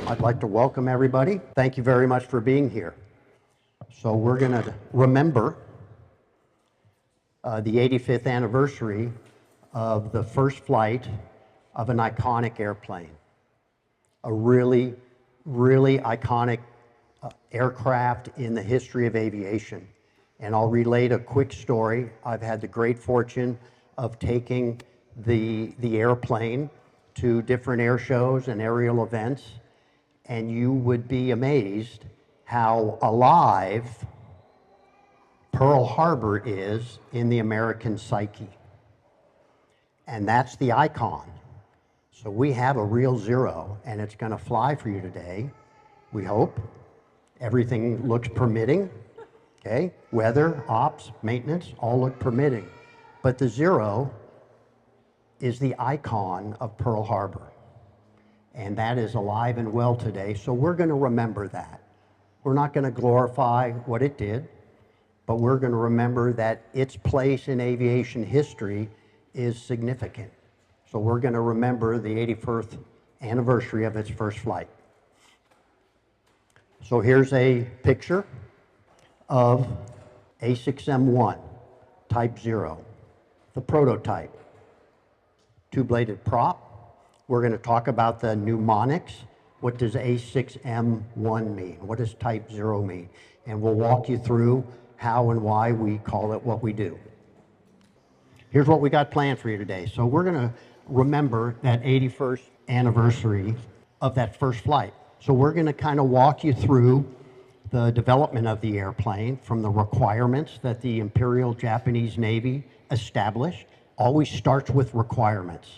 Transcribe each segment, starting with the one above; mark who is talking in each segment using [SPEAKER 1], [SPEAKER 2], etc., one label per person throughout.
[SPEAKER 1] I'd like to welcome everybody. Thank you very much for being here. So we're going to remember the 85th anniversary of the first flight of an iconic airplane. A really, really iconic aircraft in the history of aviation. And I'll relate a quick story. I've had the great fortune of taking the airplane to different air shows and aerial events, and you would be amazed how alive Pearl Harbor is in the American psyche. And that's the icon. So we have a real zero, and it's going to fly for you today, we hope. Everything looks permitting, okay? Weather, ops, maintenance, all look permitting. But the zero is the icon of Pearl Harbor. And that is alive and well today, so we're going to remember that. We're not going to glorify what it did, but we're going to remember that its place in aviation history is significant. So we're going to remember the 81st anniversary of its first flight. So here's a picture of A6M1 Type 0, the prototype. Two-bladed prop. We're going to talk about the mnemonics. What does A6M1 mean? What does Type 0 mean? And we'll walk you through how and why we call it what we do. Here's what we got planned for you today. So we're going to remember that 81st anniversary of that first flight. So we're going to kind of walk you through the development of the airplane from the requirements that the Imperial Japanese Navy established. Always starts with requirements.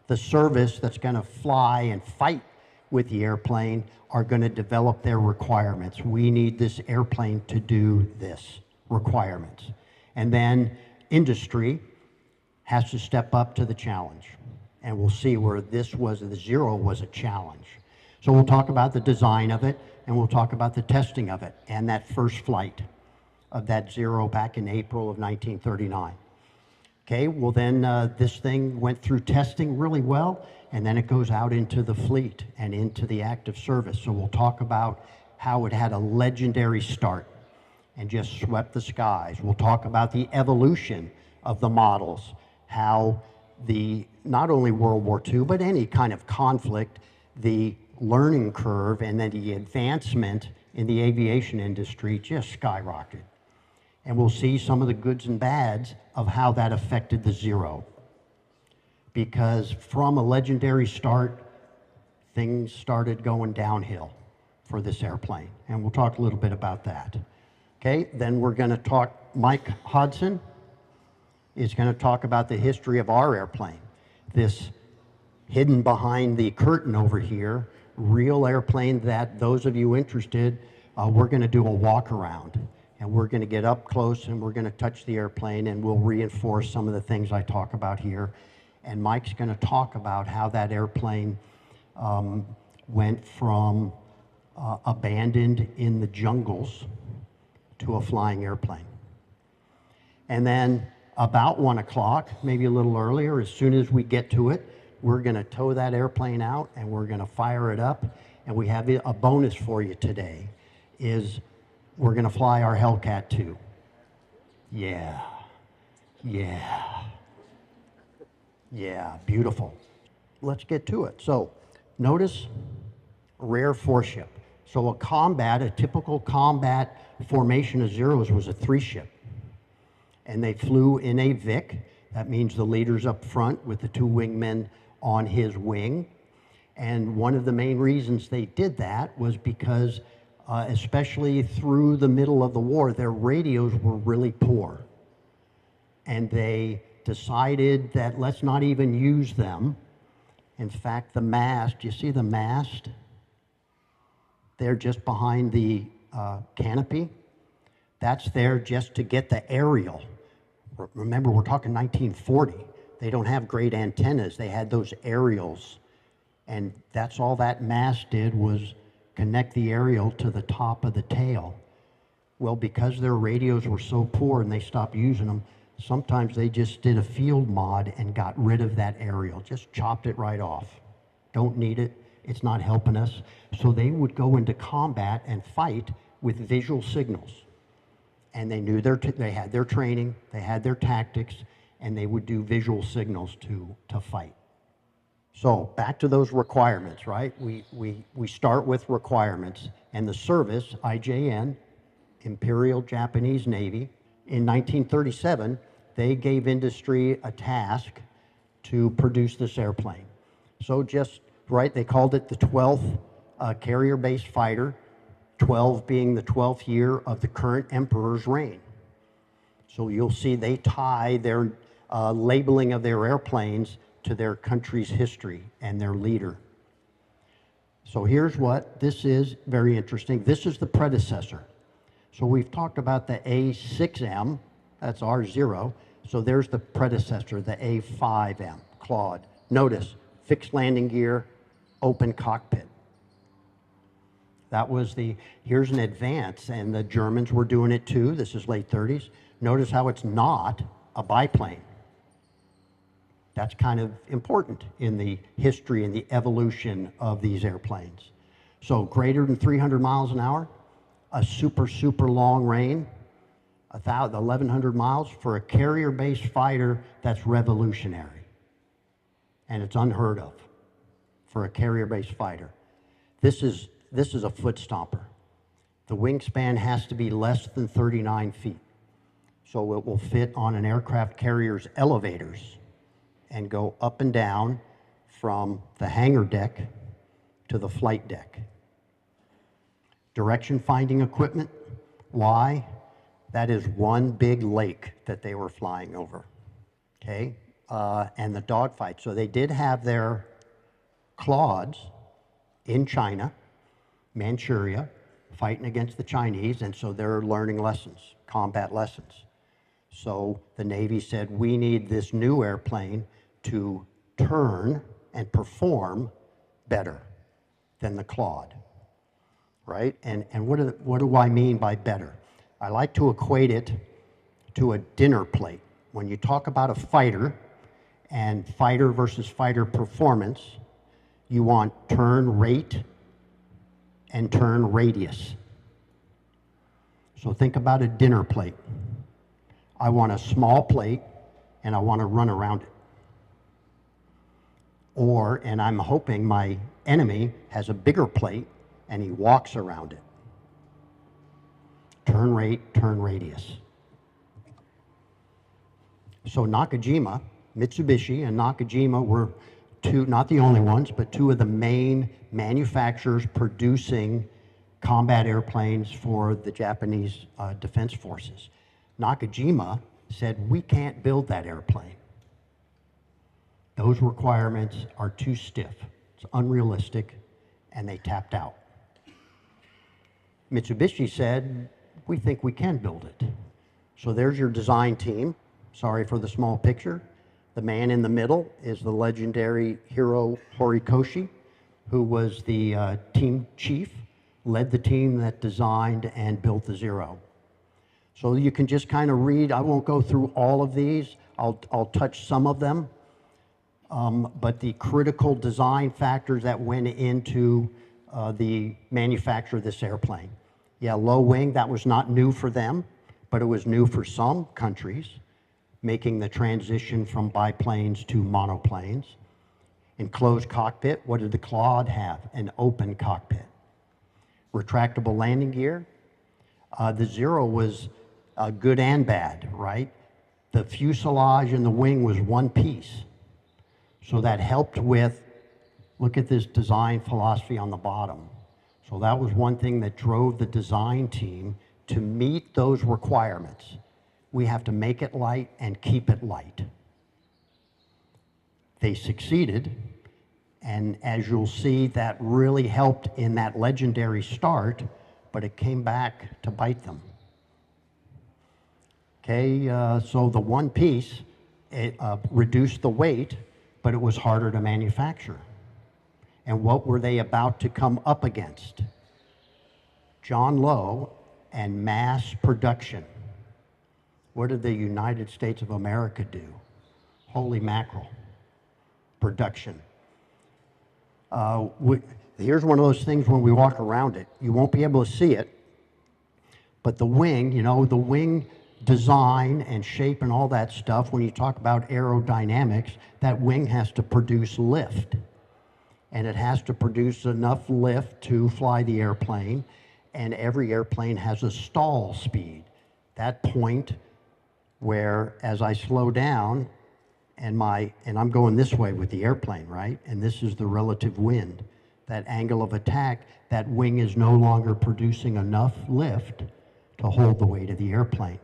[SPEAKER 1] The service that's going to fly and fight with the airplane are going to develop their requirements. We need this airplane to do this, requirements. And then industry has to step up to the challenge. And we'll see where this was, the zero was a challenge. So we'll talk about the design of it, and we'll talk about the testing of it, and that first flight of that zero back in April of 1939. Okay, well then this thing went through testing really well, and then it goes out into the fleet and into the active service. So we'll talk about how it had a legendary start and just swept the skies. We'll talk about the evolution of the models, how the, not only World War II, but any kind of conflict, the learning curve and then the advancement in the aviation industry just skyrocketed. And we'll see some of the goods and bads of how that affected the zero. Because from a legendary start, things started going downhill for this airplane. And we'll talk a little bit about that. Okay, then we're going to talk, Mike Hodson is going to talk about the history of our airplane. This hidden behind the curtain over here, real airplane that those of you interested, we're going to do a walk around. And we're going to get up close and we're going to touch the airplane and we'll reinforce some of the things I talk about here. And Mike's going to talk about how that airplane went from abandoned in the jungles to a flying airplane. And then about 1 o'clock, maybe a little earlier, as soon as we get to it, we're going to tow that airplane out and we're going to fire it up. And we have a bonus for you today is we're going to fly our Hellcat 2. Yeah, beautiful. Let's get to it. So notice rare four-ship. So a typical combat formation of zeros was a three-ship. And they flew in a Vic. That means the leader's up front with the two wingmen on his wing. And one of the main reasons they did that was because especially through the middle of the war, their radios were really poor. And they decided that let's not even use them. In fact, the mast, you see the mast? They're just behind the canopy. That's there just to get the aerial. Remember, we're talking 1940. They don't have great antennas. They had those aerials. And that's all that mast did was connect the aerial to the top of the tail. Well, because their radios were so poor and they stopped using them, sometimes they just did a field mod and got rid of that aerial, just chopped it right off. Don't need it, it's not helping us. So they would go into combat and fight with visual signals. And they knew they had their training, they had their tactics, and they would do visual signals to fight. So back to those requirements, right? We start with requirements, and the service, IJN, Imperial Japanese Navy, in 1937, they gave industry a task to produce this airplane. So just, right, they called it the 12th carrier-based fighter, 12 being the 12th year of the current emperor's reign. So you'll see they tie their labeling of their airplanes to their country's history and their leader. So here's what this is, very interesting. This is the predecessor. So we've talked about the A6M, that's R0. So there's the predecessor, the A5M, Claude. Notice, fixed landing gear, open cockpit. That was here's an advance, and the Germans were doing it too. This is late 30s. Notice how it's not a biplane. That's kind of important in the history and the evolution of these airplanes. So greater than 300 miles an hour, a super long range, 1,100 miles for a carrier-based fighter, that's revolutionary. And it's unheard of for a carrier-based fighter. This is a foot stomper. The wingspan has to be less than 39 feet. So it will fit on an aircraft carrier's elevators and go up and down from the hangar deck to the flight deck. Direction finding equipment, why? That is one big lake that they were flying over, okay? And the dogfight. So they did have their Claudes in China, Manchuria, fighting against the Chinese, and so they're learning lessons, combat lessons. So the Navy said, we need this new airplane to turn and perform better than the Claude, right? And what do I mean by better? I like to equate it to a dinner plate. When you talk about a fighter and fighter versus fighter performance, you want turn rate and turn radius. So think about a dinner plate. I want a small plate and I want to run around it. And I'm hoping my enemy has a bigger plate and he walks around it. Turn rate, turn radius. So Nakajima, Mitsubishi and Nakajima were two, not the only ones, but two of the main manufacturers producing combat airplanes for the Japanese Defense Forces. Nakajima said, we can't build that airplane. Those requirements are too stiff. It's unrealistic, and they tapped out. Mitsubishi said, we think we can build it. So there's your design team. Sorry for the small picture. The man in the middle is the legendary Hiro Horikoshi, who was the team chief, led the team that designed and built the Zero. So you can just kind of read. I won't go through all of these. I'll touch some of them. But the critical design factors that went into the manufacture of this airplane. Yeah, low wing, that was not new for them, but it was new for some countries, making the transition from biplanes to monoplanes. Enclosed cockpit, what did the Claude have? An open cockpit. Retractable landing gear. The Zero was good and bad, right? The fuselage and the wing was one piece. So that helped with, look at this design philosophy on the bottom. So that was one thing that drove the design team to meet those requirements. We have to make it light and keep it light. They succeeded, and as you'll see, that really helped in that legendary start, but it came back to bite them. Okay, so the one piece, it reduced the weight, but it was harder to manufacture. And what were they about to come up against? John Lowe and mass production. What did the United States of America do? Holy mackerel, production. Here's one of those things when we walk around it, you won't be able to see it, but the wing, you know, the wing design and shape and all that stuff, when you talk about aerodynamics, that wing has to produce lift. And it has to produce enough lift to fly the airplane, and every airplane has a stall speed. That point where, as I slow down, and I'm going this way with the airplane, right? And this is the relative wind. That angle of attack, that wing is no longer producing enough lift to hold the weight of the airplane.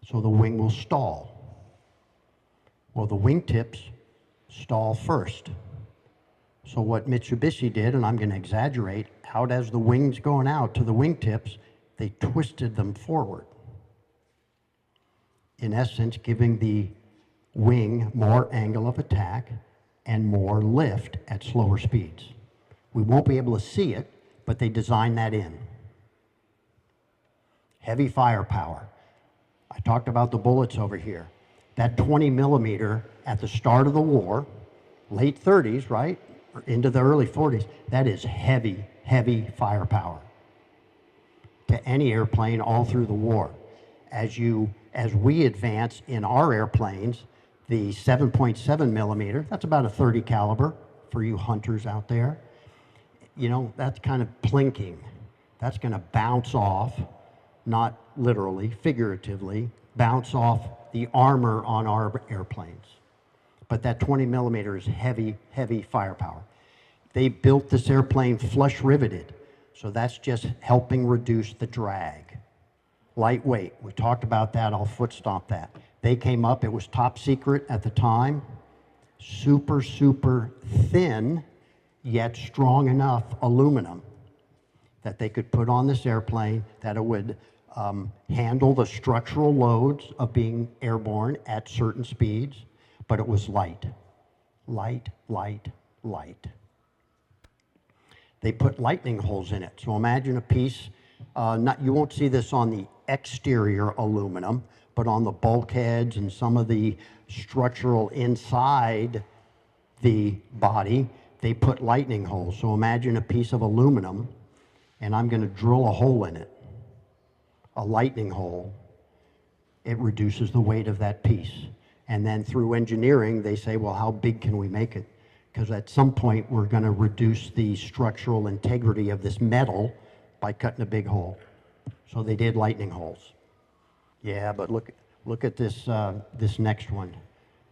[SPEAKER 1] So the wing will stall. Well, the wingtips stall first. So what Mitsubishi did, and I'm going to exaggerate, out as the wings going out to the wingtips, they twisted them forward. In essence, giving the wing more angle of attack and more lift at slower speeds. We won't be able to see it, but they designed that in. Heavy firepower. I talked about the bullets over here. That 20 millimeter at the start of the war, late 30s, right? Or into the early 40s, that is heavy, heavy firepower to any airplane all through the war. As we advance in our airplanes, the 7.7 millimeter, that's about a 30 caliber for you hunters out there. You know, that's kind of plinking. That's going to bounce off, not literally, figuratively, bounce off the armor on our airplanes. But that 20 millimeter is heavy, heavy firepower. They built this airplane flush riveted, so that's just helping reduce the drag. Lightweight, we talked about that, I'll foot stomp that. They came up, it was top secret at the time, super, super thin, yet strong enough aluminum that they could put on this airplane that it would handle the structural loads of being airborne at certain speeds, but it was light, light, light, light. They put lightning holes in it. So imagine a piece, you won't see this on the exterior aluminum, but on the bulkheads and some of the structural inside the body, they put lightning holes. So imagine a piece of aluminum, and I'm going to drill a hole in it, a lightning hole. It reduces the weight of that piece. And then through engineering, they say, well, how big can we make it? Because at some point, we're going to reduce the structural integrity of this metal by cutting a big hole. So they did lightning holes. Yeah, but look at this, this next one.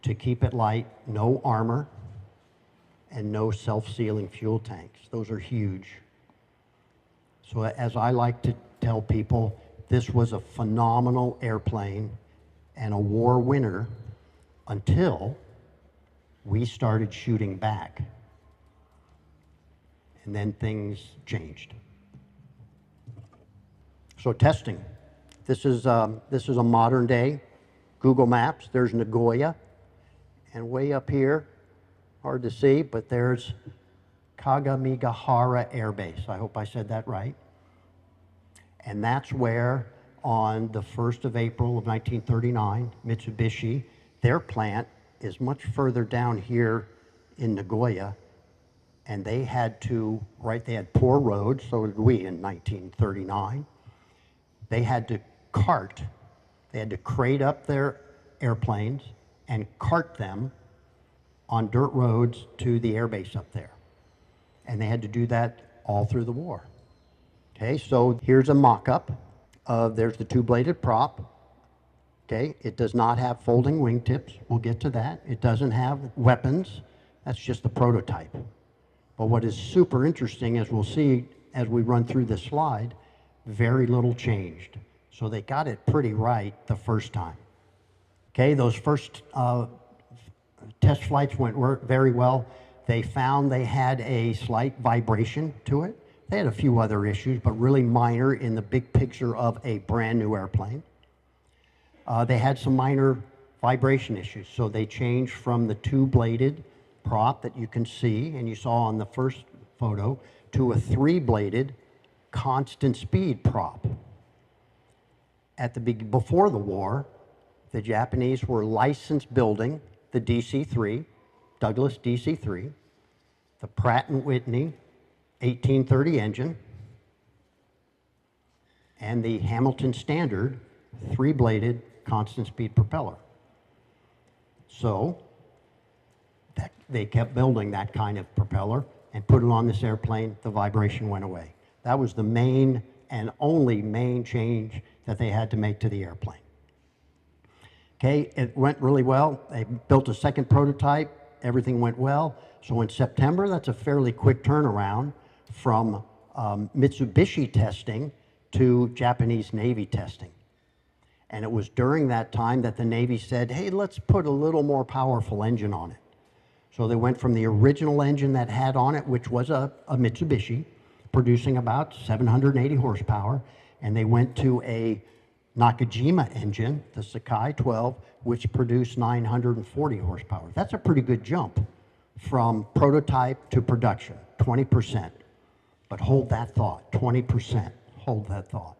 [SPEAKER 1] To keep it light, no armor and no self-sealing fuel tanks. Those are huge. So as I like to tell people, this was a phenomenal airplane and a war winner until we started shooting back. And then things changed. So testing. This is a modern day Google Maps. There's Nagoya. And way up here, hard to see, but there's Kagamigahara Air Base. I hope I said that right. And that's where, on the 1st of April of 1939, Mitsubishi, their plant is much further down here in Nagoya, and they had to, they had poor roads, so did we in 1939. They had to crate up their airplanes and cart them on dirt roads to the airbase up there. And they had to do that all through the war. Okay, so here's a mock-up. There's the two-bladed prop. Okay, it does not have folding wingtips. We'll get to that. It doesn't have weapons. That's just the prototype. But what is super interesting, as we'll see as we run through this slide, very little changed. So they got it pretty right the first time. Okay, those first test flights went very well. They found they had a slight vibration to it. They had a few other issues, but really minor in the big picture of a brand new airplane. They had some minor vibration issues, so they changed from the two-bladed prop that you can see, and you saw on the first photo, to a three-bladed constant speed prop. before the war, the Japanese were licensed building the DC-3, Douglas DC-3, the Pratt & Whitney 1830 engine, and the Hamilton Standard 3-bladed constant speed propeller. So they kept building that kind of propeller and put it on this airplane. The vibration went away. That was the main and only main change that they had to make to the airplane. Okay, it went really well. They built a second prototype. Everything went well. So in September, that's a fairly quick turnaround from Mitsubishi testing to Japanese Navy testing. And it was during that time that the Navy said, hey, let's put a little more powerful engine on it. So they went from the original engine that had on it, which was a Mitsubishi, producing about 780 horsepower, and they went to a Nakajima engine, the Sakai 12, which produced 940 horsepower. That's a pretty good jump from prototype to production, 20%. But hold that thought, 20%, hold that thought.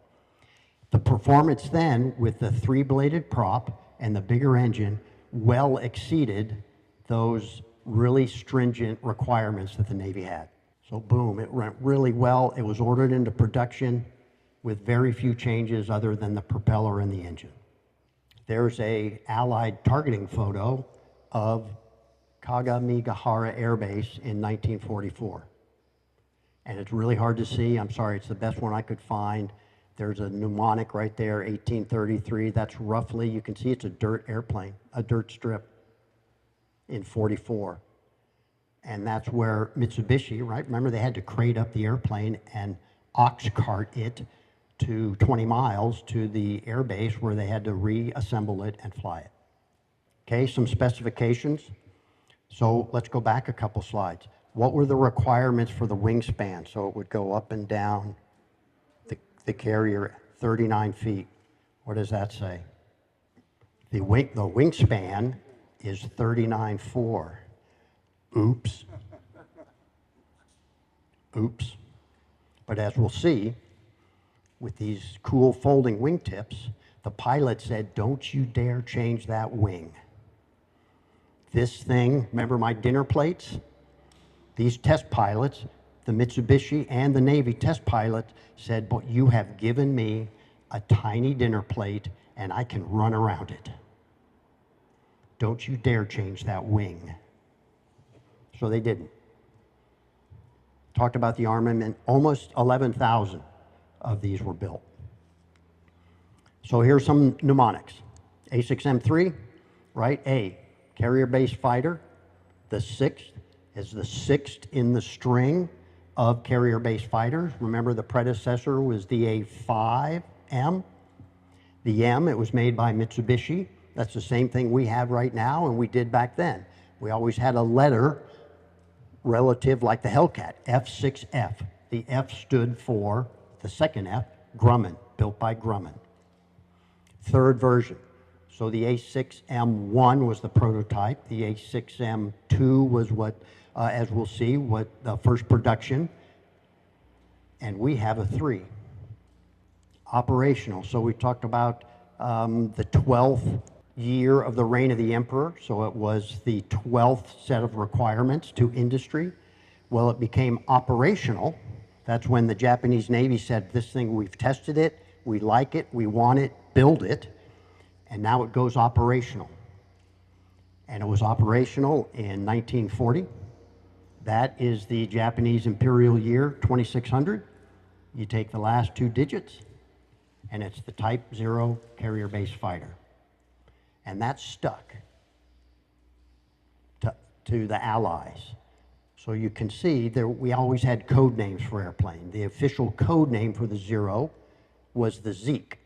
[SPEAKER 1] The performance then with the 3-bladed prop and the bigger engine well exceeded those really stringent requirements that the Navy had. So boom, it went really well. It was ordered into production with very few changes other than the propeller and the engine. There's a Allied targeting photo of Kagamigahara Air Base in 1944. And it's really hard to see. I'm sorry, it's the best one I could find. There's a mnemonic right there, 1833. That's roughly, you can see it's a dirt airplane, a dirt strip in 44. And that's where Mitsubishi, right? Remember, they had to crate up the airplane and ox cart it to 20 miles to the air base where they had to reassemble it and fly it. Okay, some specifications. So let's go back a couple slides. What were the requirements for the wingspan? So it would go up and down the carrier 39 feet. What does that say? The wingspan is 39.4. Oops. Oops. But as we'll see, with these cool folding wingtips, the pilot said, don't you dare change that wing. This thing, remember my dinner plates? These test pilots, the Mitsubishi and the Navy test pilots said, but you have given me a tiny dinner plate and I can run around it. Don't you dare change that wing. So they didn't. Talked about the armament, almost 11,000 of these were built. So here's some mnemonics. A6M3, right? A, carrier-based fighter. The 6th is the 6th in the string of carrier-based fighters. Remember the predecessor was the A5M. The M, it was made by Mitsubishi. That's the same thing we have right now and we did back then. We always had a letter relative like the Hellcat, F6F. The F stood for the second F, Grumman, built by Grumman. Third version. So the A6M1 was the prototype. The A6M2 was what, as we'll see, what the first production. And we have a 3. Operational. So we talked about the 12th year of the reign of the emperor. So it was the 12th set of requirements to industry. Well, it became operational. That's when the Japanese Navy said, this thing, we've tested it, we like it, we want it, build it. And now it goes operational. And it was operational in 1940. That is the Japanese imperial year, 2600. You take the last 2 digits, and it's the Type 0 carrier-based fighter. And that stuck to the Allies. So you can see there, we always had code names for airplane. The official code name for the Zero was the Zeke.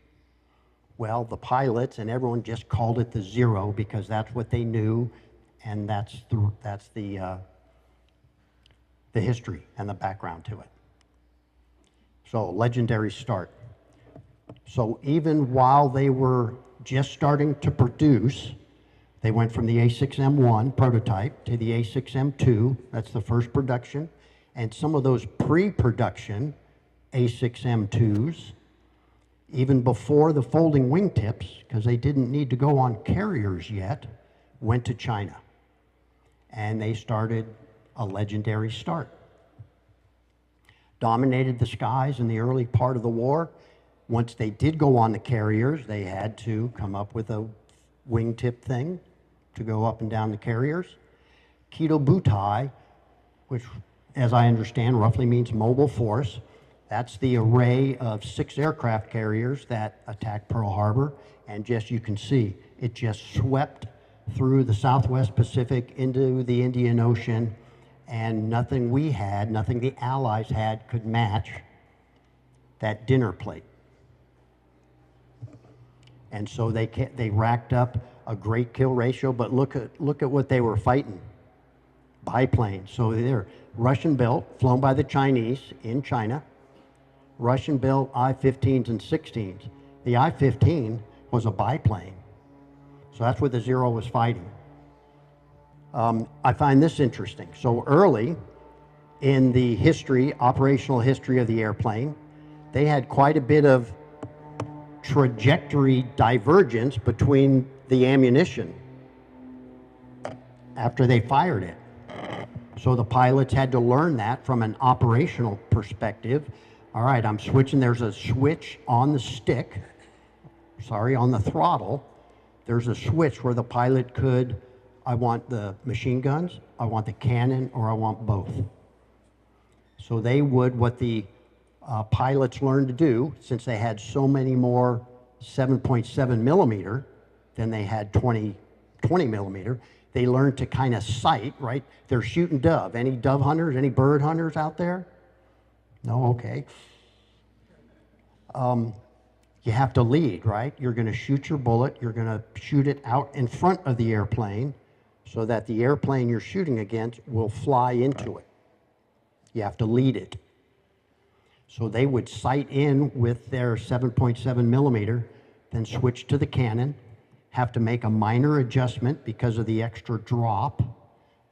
[SPEAKER 1] Well, the pilots and everyone just called it the Zero because that's what they knew, and that's the history and the background to it. So legendary start. So even while they were just starting to produce, they went from the A6M1 prototype to the A6M2, that's the first production, and some of those pre-production A6M2s even before the folding wingtips, because they didn't need to go on carriers yet, went to China. And they started a legendary start. Dominated the skies in the early part of the war. Once they did go on the carriers, they had to come up with a wingtip thing to go up and down the carriers. Kido Butai, which, as I understand, roughly means mobile force. That's the array of 6 aircraft carriers that attacked Pearl Harbor. And just, you can see, it just swept through the Southwest Pacific into the Indian Ocean, and nothing we had, nothing the Allies had, could match that dinner plate. And so they racked up a great kill ratio, but look at what they were fighting. Biplanes. So they're Russian built, flown by the Chinese in China. Russian built I-15s and 16s. The I-15 was a biplane. So that's what the Zero was fighting. I find this interesting. So early in the history, operational history of the airplane, they had quite a bit of trajectory divergence between the ammunition after they fired it. So the pilots had to learn that from an operational perspective. All right, I'm switching. There's a switch on the stick, on the throttle. There's a switch where the pilot could, I want the machine guns, I want the cannon, or I want both. So they would, what the pilots learned to do, since they had so many more 7.7 millimeter than they had 20 millimeter, they learned to kind of sight, right? They're shooting dove. Any dove hunters, any bird hunters out there? No, okay. You have to lead, right? You're going to shoot your bullet. You're going to shoot it out in front of the airplane so that the airplane you're shooting against will fly into it. You have to lead it. So they would sight in with their 7.7 millimeter, then switch to the cannon, have to make a minor adjustment because of the extra drop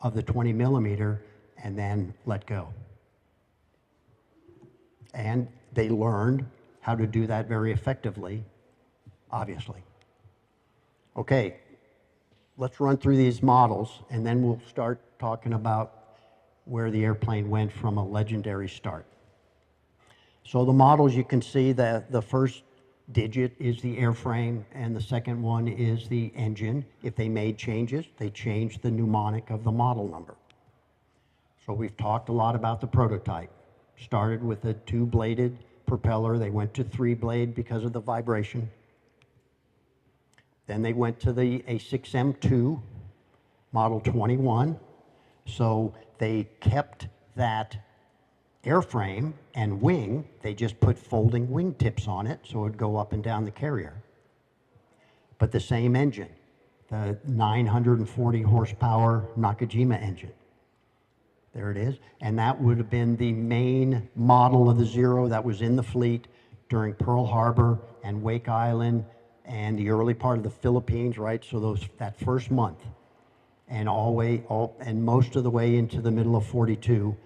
[SPEAKER 1] of the 20 millimeter, and then let go. And they learned how to do that very effectively, obviously. Okay, let's run through these models, and then we'll start talking about where the airplane went from a legendary start. So the models, you can see that the first digit is the airframe, and the second one is the engine. If they made changes, they changed the mnemonic of the model number. So we've talked a lot about the prototype. Started with a 2-bladed propeller. They went to 3-blade because of the vibration. Then they went to the A6M2, model 21. So they kept that airframe and wing. They just put folding wingtips on it so it would go up and down the carrier. But the same engine, the 940 horsepower Nakajima engine. There it is. And that would have been the main model of the Zero that was in the fleet during Pearl Harbor and Wake Island and the early part of the Philippines, right? So that first month and and most of the way into the middle of 42,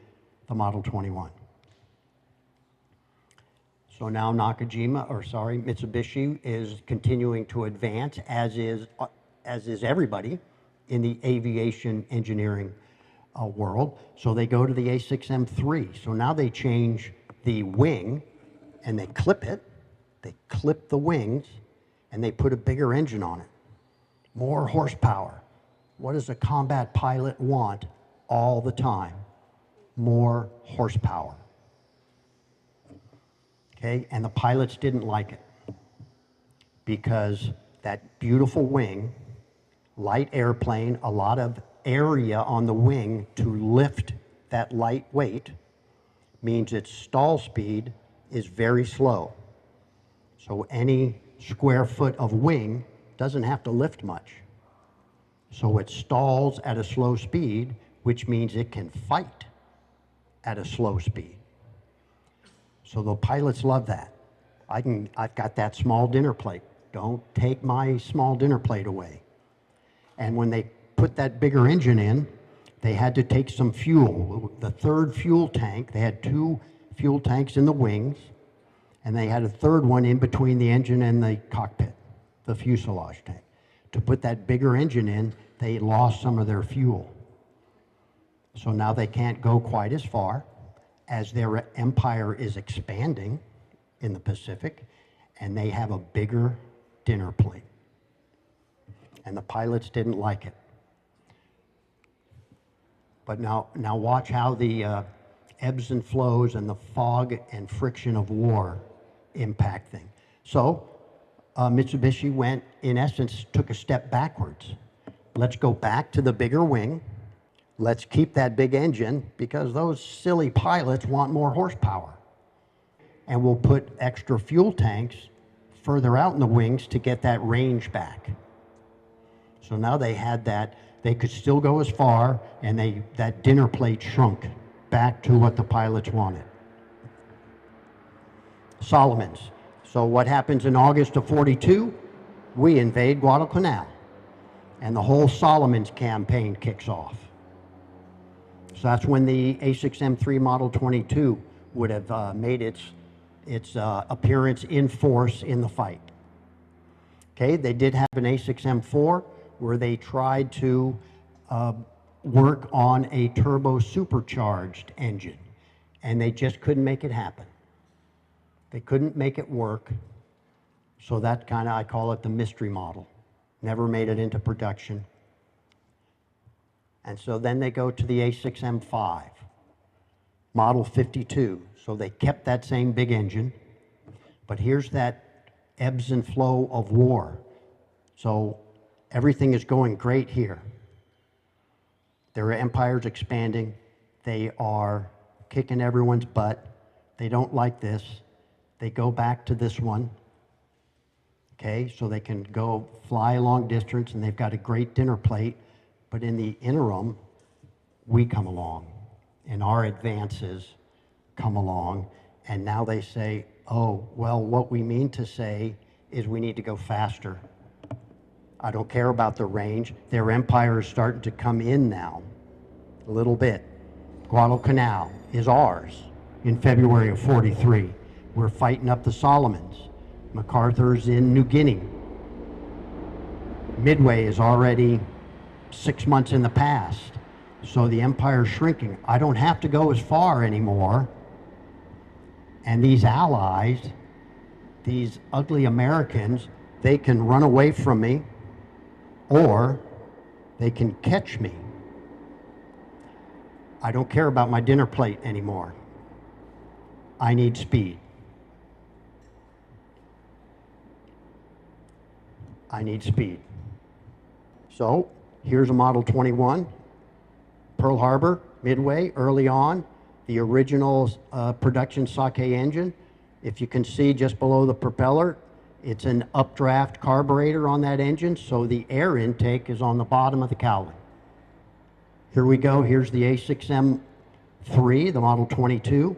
[SPEAKER 1] the Model 21. So now Mitsubishi is continuing to advance, as is everybody in the aviation engineering world. So they go to the A6M3. So now they change the wing and they clip it. They clip the wings and they put a bigger engine on it. More horsepower. What does a combat pilot want all the time? More horsepower. Okay, and the pilots didn't like it because that beautiful wing, light airplane, a lot of area on the wing to lift that light weight means its stall speed is very slow. So any square foot of wing doesn't have to lift much. So it stalls at a slow speed, which means it can fight at a slow speed. So the pilots love that. I've got that small dinner plate. Don't take my small dinner plate away. And when they put that bigger engine in, they had to take some fuel. The third fuel tank, they had 2 fuel tanks in the wings, And they had a third one in between the engine and the cockpit, the fuselage tank. To put that bigger engine in, they lost some of their fuel. So now they can't go quite as far as their empire is expanding in the Pacific, and they have a bigger dinner plate. And the pilots didn't like it. But now watch how the ebbs and flows and the fog and friction of war impact things. So Mitsubishi went, in essence, took a step backwards. Let's go back to the bigger wing. Let's keep that big engine because those silly pilots want more horsepower. And we'll put extra fuel tanks further out in the wings to get that range back. So now they had that, they could still go as far, and that dinner plate shrunk back to what the pilots wanted. Solomons. So what happens in August of '42? We invade Guadalcanal, and the whole Solomons campaign kicks off. So that's when the A6M3 Model 22 would have made its appearance in force in the fight. Okay, they did have an A6M4 where they tried to work on a turbo supercharged engine, and they just couldn't make it happen. They couldn't make it work, so that kind of, I call it the mystery model. Never made it into production. And so then they go to the A6M5, Model 52. So they kept that same big engine, but here's that ebbs and flow of war. So everything is going great here. Their empire's expanding. They are kicking everyone's butt. They don't like this. They go back to this one. Okay, so they can go fly a long distance, and they've got a great dinner plate. But in the interim, we come along, and our advances come along, and now they say, oh, well, what we mean to say is we need to go faster. I don't care about the range. Their empire is starting to come in now, a little bit. Guadalcanal is ours in February of '43. We're fighting up the Solomons. MacArthur's in New Guinea. Midway is already 6 months in the past. So the empire's shrinking. I don't have to go as far anymore. And these allies, these ugly Americans, they can run away from me, or they can catch me. I don't care about my dinner plate anymore. I need speed. I need speed. So here's a Model 21, Pearl Harbor, Midway, early on, the original production SoCal engine. If you can see just below the propeller, it's an updraft carburetor on that engine, so the air intake is on the bottom of the cowling. Here we go, here's the A6M3, the Model 22,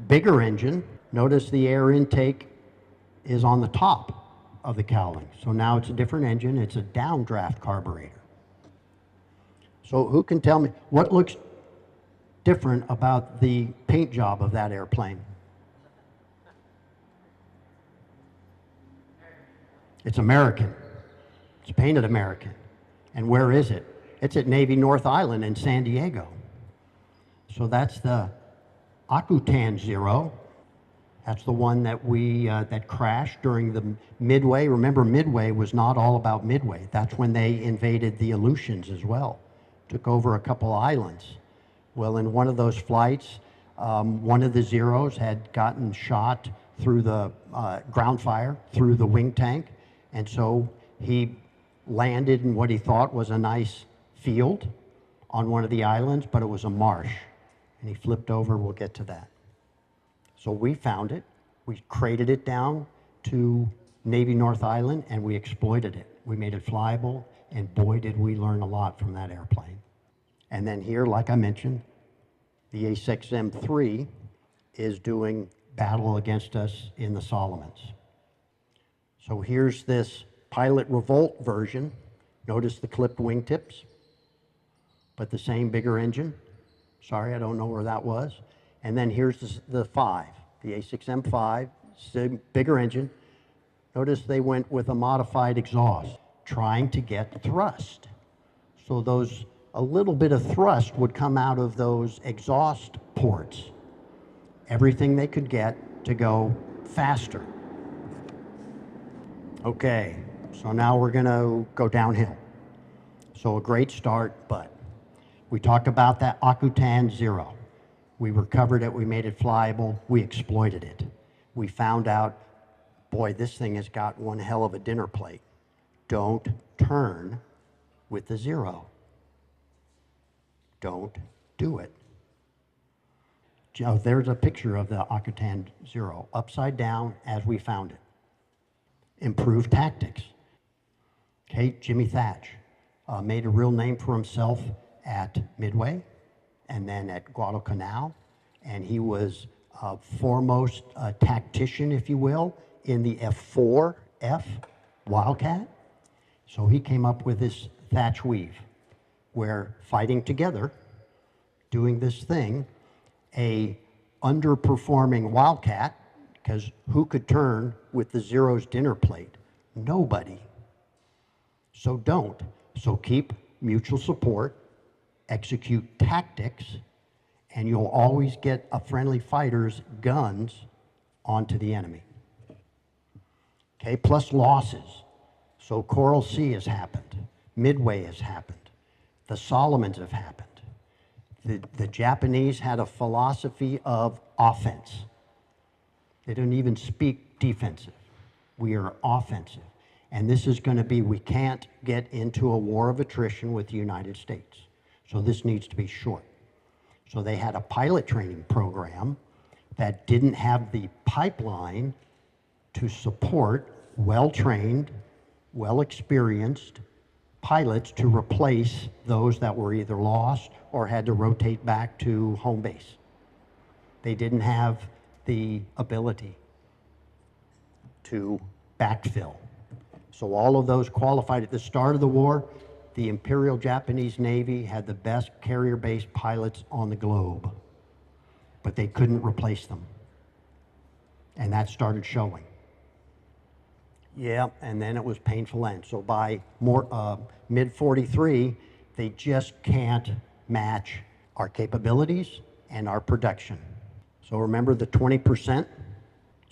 [SPEAKER 1] bigger engine. Notice the air intake is on the top of the cowling. So now it's a different engine, it's a downdraft carburetor. So who can tell me what looks different about the paint job of that airplane? It's American. It's painted American. And where is it? It's at Navy North Island in San Diego. So that's the Akutan Zero. That's the one that that crashed during the Midway. Remember, Midway was not all about Midway. That's when they invaded the Aleutians as well. Took over a couple islands. Well, in one of those flights, one of the Zeros had gotten shot through the ground fire, through the wing tank, and so he landed in what he thought was a nice field on one of the islands, but it was a marsh, and he flipped over. We'll get to that. So we found it, we crated it down to Navy North Island, and we exploited it. We made it flyable, and boy did we learn a lot from that airplane. And then here, like I mentioned, the A6M3 is doing battle against us in the Solomons. So here's this Pilot Revolt version. Notice the clipped wingtips, but the same bigger engine. Sorry, I don't know where that was. And then here's the 5, the A6M5, bigger engine. Notice they went with a modified exhaust, trying to get thrust. So a little bit of thrust would come out of those exhaust ports. Everything they could get to go faster. Okay, so now we're gonna go downhill. So a great start, but we talked about that Akutan Zero. We recovered it, we made it flyable, we exploited it. We found out, boy, this thing has got one hell of a dinner plate. Don't turn with the Zero. Don't do it. There's a picture of the Akutan Zero, upside down as we found it. Improved tactics. Okay, Jimmy Thatch made a real name for himself at Midway and then at Guadalcanal, and he was foremost tactician, if you will, in the F4F Wildcat. So he came up with this Thatch weave, where fighting together, doing this thing, a underperforming Wildcat, because who could turn with the Zero's dinner plate? Nobody. So don't. So keep mutual support, execute tactics, and you'll always get a friendly fighter's guns onto the enemy. Okay, plus losses. So Coral Sea has happened. Midway has happened. The Solomons have happened. The Japanese had a philosophy of offense. They don't even speak defensive. We are offensive. And this is going to be, we can't get into a war of attrition with the United States. So this needs to be short. So they had a pilot training program that didn't have the pipeline to support well-trained, well-experienced pilots to replace those that were either lost or had to rotate back to home base. They didn't have the ability to backfill. So all of those qualified at the start of the war. The Imperial Japanese Navy had the best carrier-based pilots on the globe, but they couldn't replace them. And that started showing. Yeah, and then it was painful end. So by mid-43, they just can't match our capabilities and our production. So remember the 20%?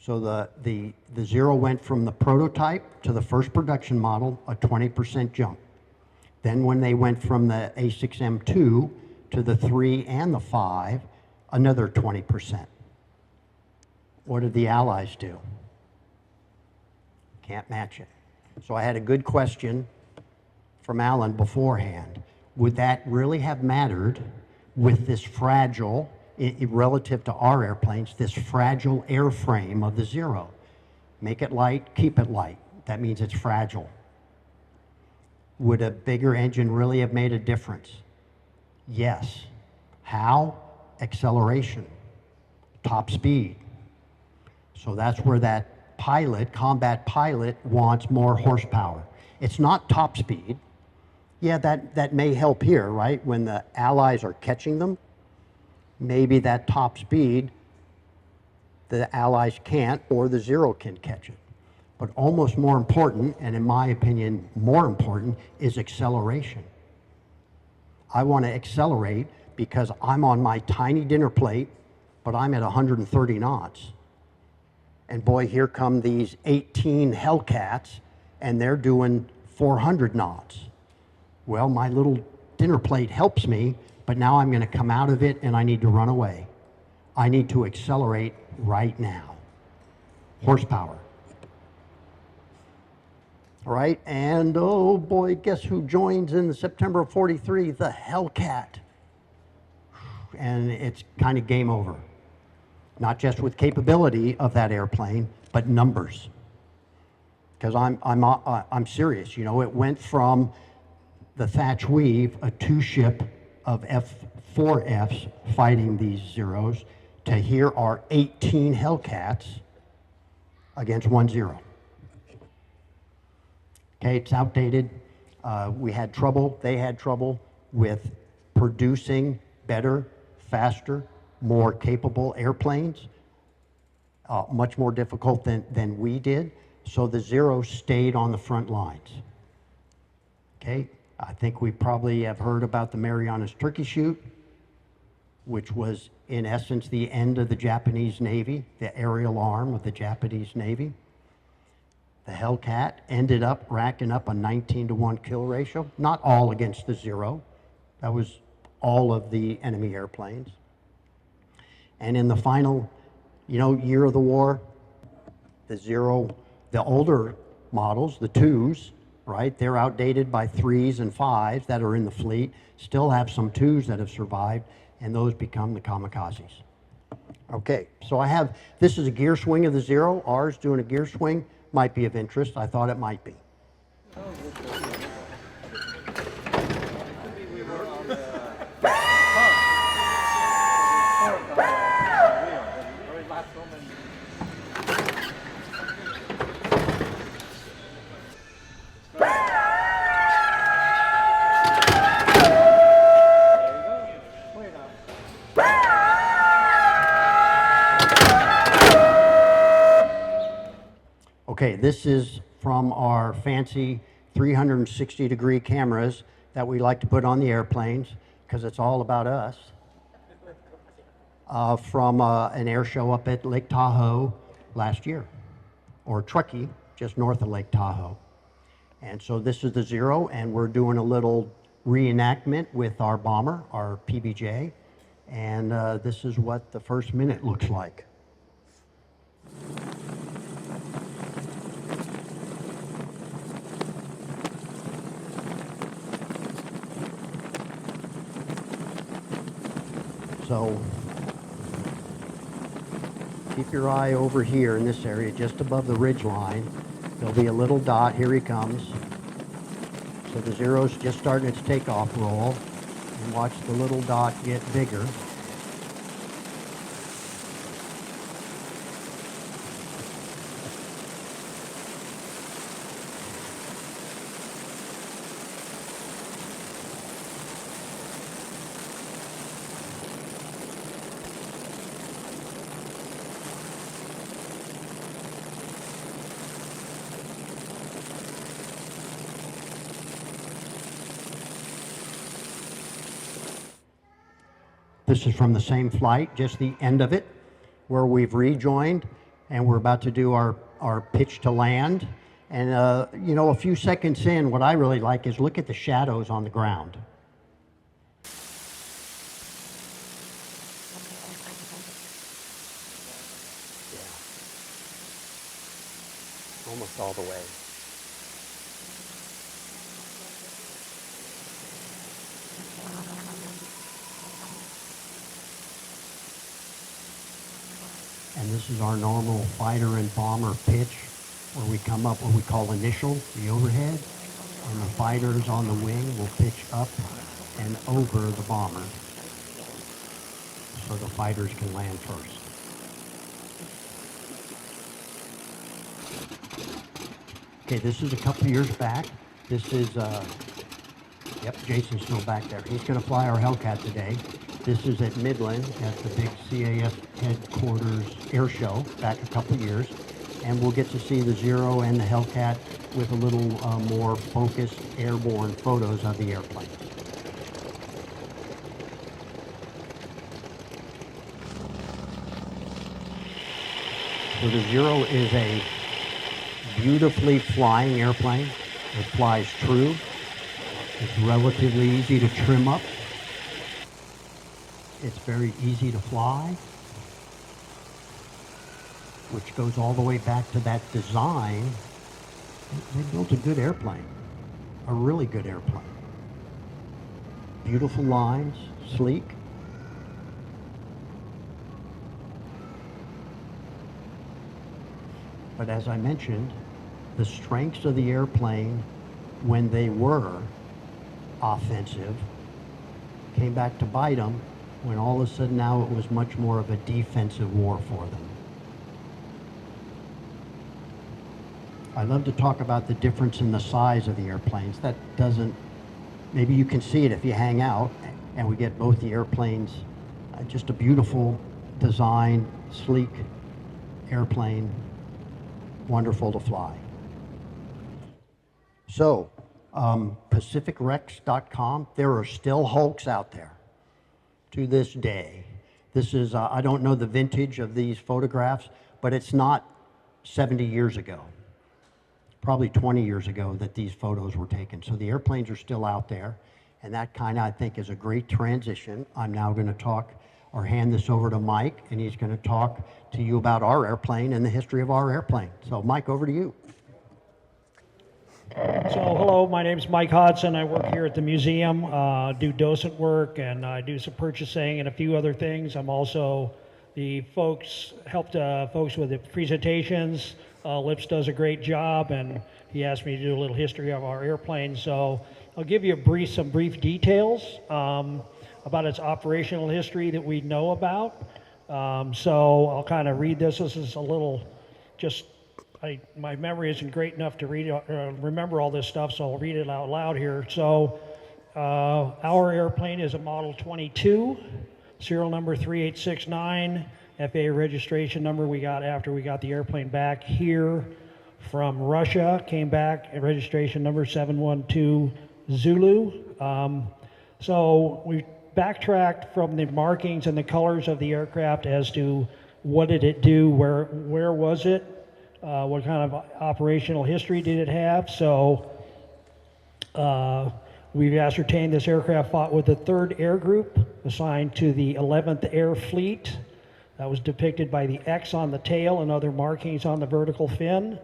[SPEAKER 1] So the Zero went from the prototype to the first production model, a 20% jump. Then when they went from the A6M2 to the 3 and the 5, another 20%. What did the Allies do? Can't match it. So I had a good question from Alan beforehand. Would that really have mattered with this fragile, relative to our airplanes, this fragile airframe of the Zero? Make it light, keep it light. That means it's fragile. Would a bigger engine really have made a difference? Yes. How? Acceleration, top speed. So that's where that pilot, combat pilot, wants more horsepower. It's not top speed. Yeah, that may help here, right? When the Allies are catching them, maybe that top speed, the Allies can't, or the Zero can catch it. But almost more important, and in my opinion, more important, is acceleration. I want to accelerate because I'm on my tiny dinner plate, but I'm at 130 knots. And boy, here come these 18 Hellcats, and they're doing 400 knots. Well, my little dinner plate helps me, but now I'm going to come out of it and I need to run away. I need to accelerate right now. Horsepower. All right, and oh boy, guess who joins in September of '43? The Hellcat. And it's kind of game over. Not just with capability of that airplane, but numbers. Because I'm serious, you know, it went from the Thatch Weave, a two-ship of F4Fs fighting these Zeros, to here are 18 Hellcats against 1 Zero. Okay, it's outdated. We had trouble, they had trouble with producing better, faster, more capable airplanes. much more difficult than we did. So the Zero stayed on the front lines. Okay, I think we probably have heard about the Marianas Turkey Shoot, which was in essence the end of the Japanese Navy, the aerial arm of the Japanese Navy. The Hellcat ended up racking up a 19-to-1 kill ratio, not all against the Zero. That was all of the enemy airplanes. And in the final, year of the war, the Zero, the older models, the 2s, right, they're outdated by 3s and 5s that are in the fleet, still have some 2s that have survived, and those become the kamikazes. Okay, so this is a gear swing of the Zero. Ours doing a gear swing might be of interest. I thought it might be. Okay, this is from our fancy 360-degree cameras that we like to put on the airplanes because it's all about us. From an air show up at Lake Tahoe last year, or Truckee, just north of Lake Tahoe. And so this is the Zero, and we're doing a little reenactment with our bomber, our PBJ, and this is what the first minute looks like. So keep your eye over here in this area, just above the ridge line. There'll be a little dot. Here he comes. So the Zero's just starting its takeoff roll. And watch the little dot get bigger. This is from the same flight, just the end of it, where we've rejoined, and we're about to do our pitch to land. And, a few seconds in, what I really like is look at the shadows on the ground. Yeah. Almost all the way. And this is our normal fighter and bomber pitch, where we come up what we call initial, the overhead, and the fighters on the wing will pitch up and over the bomber, so the fighters can land first. Okay, this is a couple years back. This is, yep, Jason's still back there. He's going to fly our Hellcat today. This is at Midland at the big CAF headquarters air show back a couple years. And we'll get to see the Zero and the Hellcat with a little more focused airborne photos of the airplane. So the Zero is a beautifully flying airplane. It flies true. It's relatively easy to trim up. It's very easy to fly, which goes all the way back to that design. They built a good airplane, a really good airplane. Beautiful lines, sleek. But as I mentioned, the strengths of the airplane when they were offensive came back to bite them when all of a sudden now it was much more of a defensive war for them. I love to talk about the difference in the size of the airplanes. That doesn't, maybe you can see it if you hang out, and we get both the airplanes, just a beautiful design, sleek airplane wonderful to fly. So, PacificRex.com, there are still Hulks out there to this day. This is, I don't know the vintage of these photographs, but it's not 70 years ago. Probably 20 years ago that these photos were taken. So the airplanes are still out there, and that kind of, I think, is a great transition. I'm now going to talk or hand this over to Mike, and he's going to talk to you about our airplane and the history of our airplane. So Mike, over to you.
[SPEAKER 2] So hello, my name is Mike Hodson. I work here at the museum, do docent work, and I do some purchasing and a few other things. I'm also the helped folks with the presentations. Lips does a great job, and he asked me to do a little history of our airplane. So I'll give you some brief details about its operational history that we know about. So I'll kind of read this. This is a little my memory isn't great enough to remember all this stuff, so I'll read it out loud here. So our airplane is a Model 22, serial number 3869, FAA registration number we got after we got the airplane back here from Russia, came back at registration number 712 Zulu. So we backtracked from the markings and the colors of the aircraft as to what did it do, where was it, what kind of operational history did it have. So we've ascertained this aircraft fought with the 3rd Air Group assigned to the 11th Air Fleet. That was depicted by the X on the tail and other markings on the vertical fin.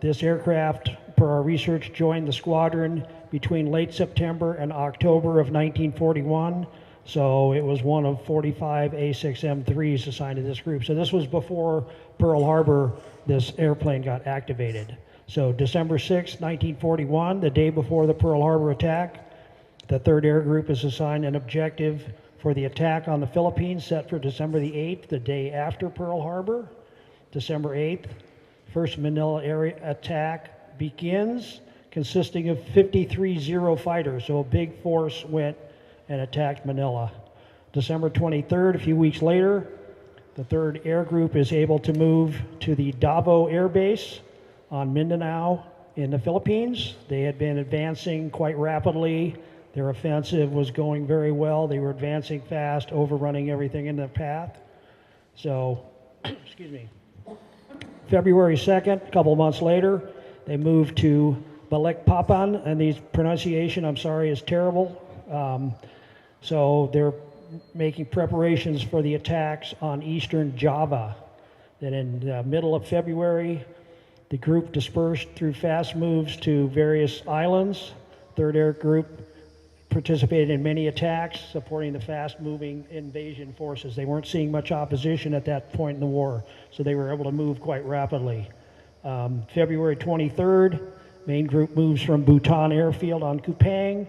[SPEAKER 2] This aircraft, per our research, joined the squadron between late September and October of 1941. So it was one of 45 A6M3s assigned to this group. So this was before Pearl Harbor, this airplane got activated. So December 6, 1941, the day before the Pearl Harbor attack, the 3rd Air Group is assigned an objective for the attack on the Philippines set for December the 8th, the day after Pearl Harbor. December 8th, first Manila area attack begins, consisting of 53 Zero fighters. So a big force went and attacked Manila. December 23rd, a few weeks later, the 3rd Air Group is able to move to the Davao Air Base on Mindanao in the Philippines. They had been advancing quite rapidly. Their offensive was going very well. They were advancing fast, overrunning everything in their path. So, excuse me. February 2nd, a couple months later, they moved to Balikpapan, and the pronunciation, I'm sorry, is terrible. So they're making preparations for the attacks on eastern Java. Then in the middle of February, the group dispersed through fast moves to various islands. 3rd Air Group participated in many attacks, supporting the fast-moving invasion forces. They weren't seeing much opposition at that point in the war, so they were able to move quite rapidly. February 23rd, main group moves from Bhutan Airfield on Kupang.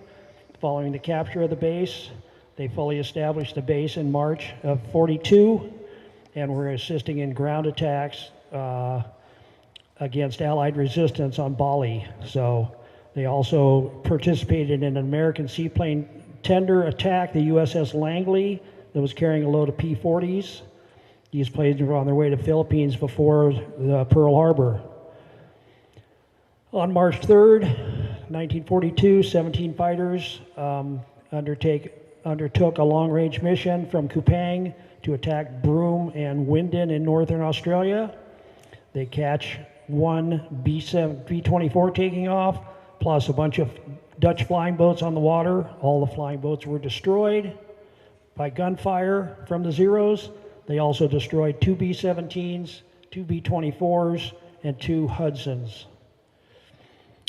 [SPEAKER 2] Following the capture of the base, they fully established the base in March of 42, and were assisting in ground attacks against Allied resistance on Bali. So they also participated in an American seaplane tender attack, the USS Langley, that was carrying a load of P-40s. These planes were on their way to Philippines before Pearl Harbor. On March 3rd, 1942, 17 fighters undertook a long-range mission from Kupang to attack Broome and Winden in northern Australia. They catch one B-24 taking off, plus a bunch of Dutch flying boats on the water. All the flying boats were destroyed by gunfire from the Zeros. They also destroyed 2 B-17s, 2 B-24s, and 2 Hudsons.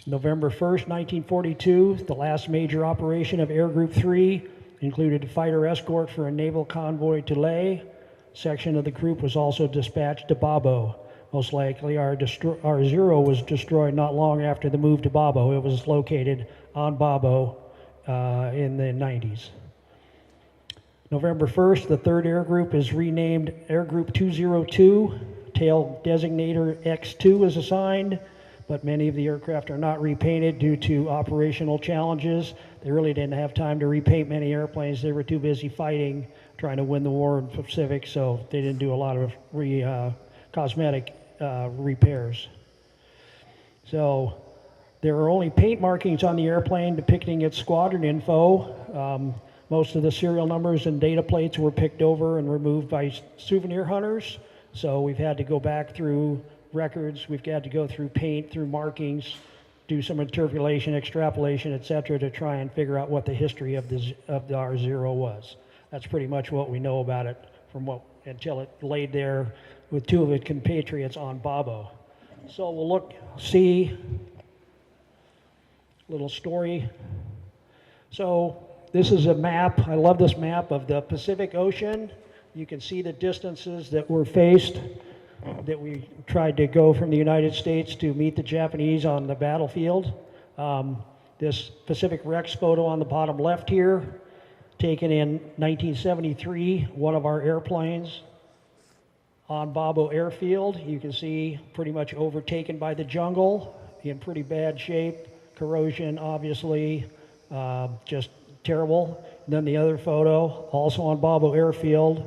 [SPEAKER 2] November 1st, 1942, the last major operation of Air Group 3 included a fighter escort for a naval convoy to Lae. Section of the group was also dispatched to Babo. Most likely our Zero was destroyed not long after the move to Babo. It was located on Babo in the 90s. November 1st, the 3rd Air Group is renamed Air Group 202. Tail designator X2 is assigned, but many of the aircraft are not repainted due to operational challenges. They really didn't have time to repaint many airplanes. They were too busy fighting trying to win the war in the Pacific, so they didn't do a lot of cosmetic repairs. So there are only paint markings on the airplane depicting its squadron info. Most of the serial numbers and data plates were picked over and removed by souvenir hunters. So we've had to go back through records, we've had to go through paint, through markings, do some interpolation, extrapolation, etc., to try and figure out what the history of the R0 was. That's pretty much what we know about it until it laid there with two of its compatriots on Babo. So we'll see a little story. So this is a map. I love this map of the Pacific Ocean. You can see the distances that were faced, that we tried to go from the United States to meet the Japanese on the battlefield. This Pacific Rex photo on the bottom left here, taken in 1973, one of our airplanes on Babo Airfield. You can see pretty much overtaken by the jungle, in pretty bad shape, corrosion obviously, just terrible. And then the other photo, also on Babo Airfield,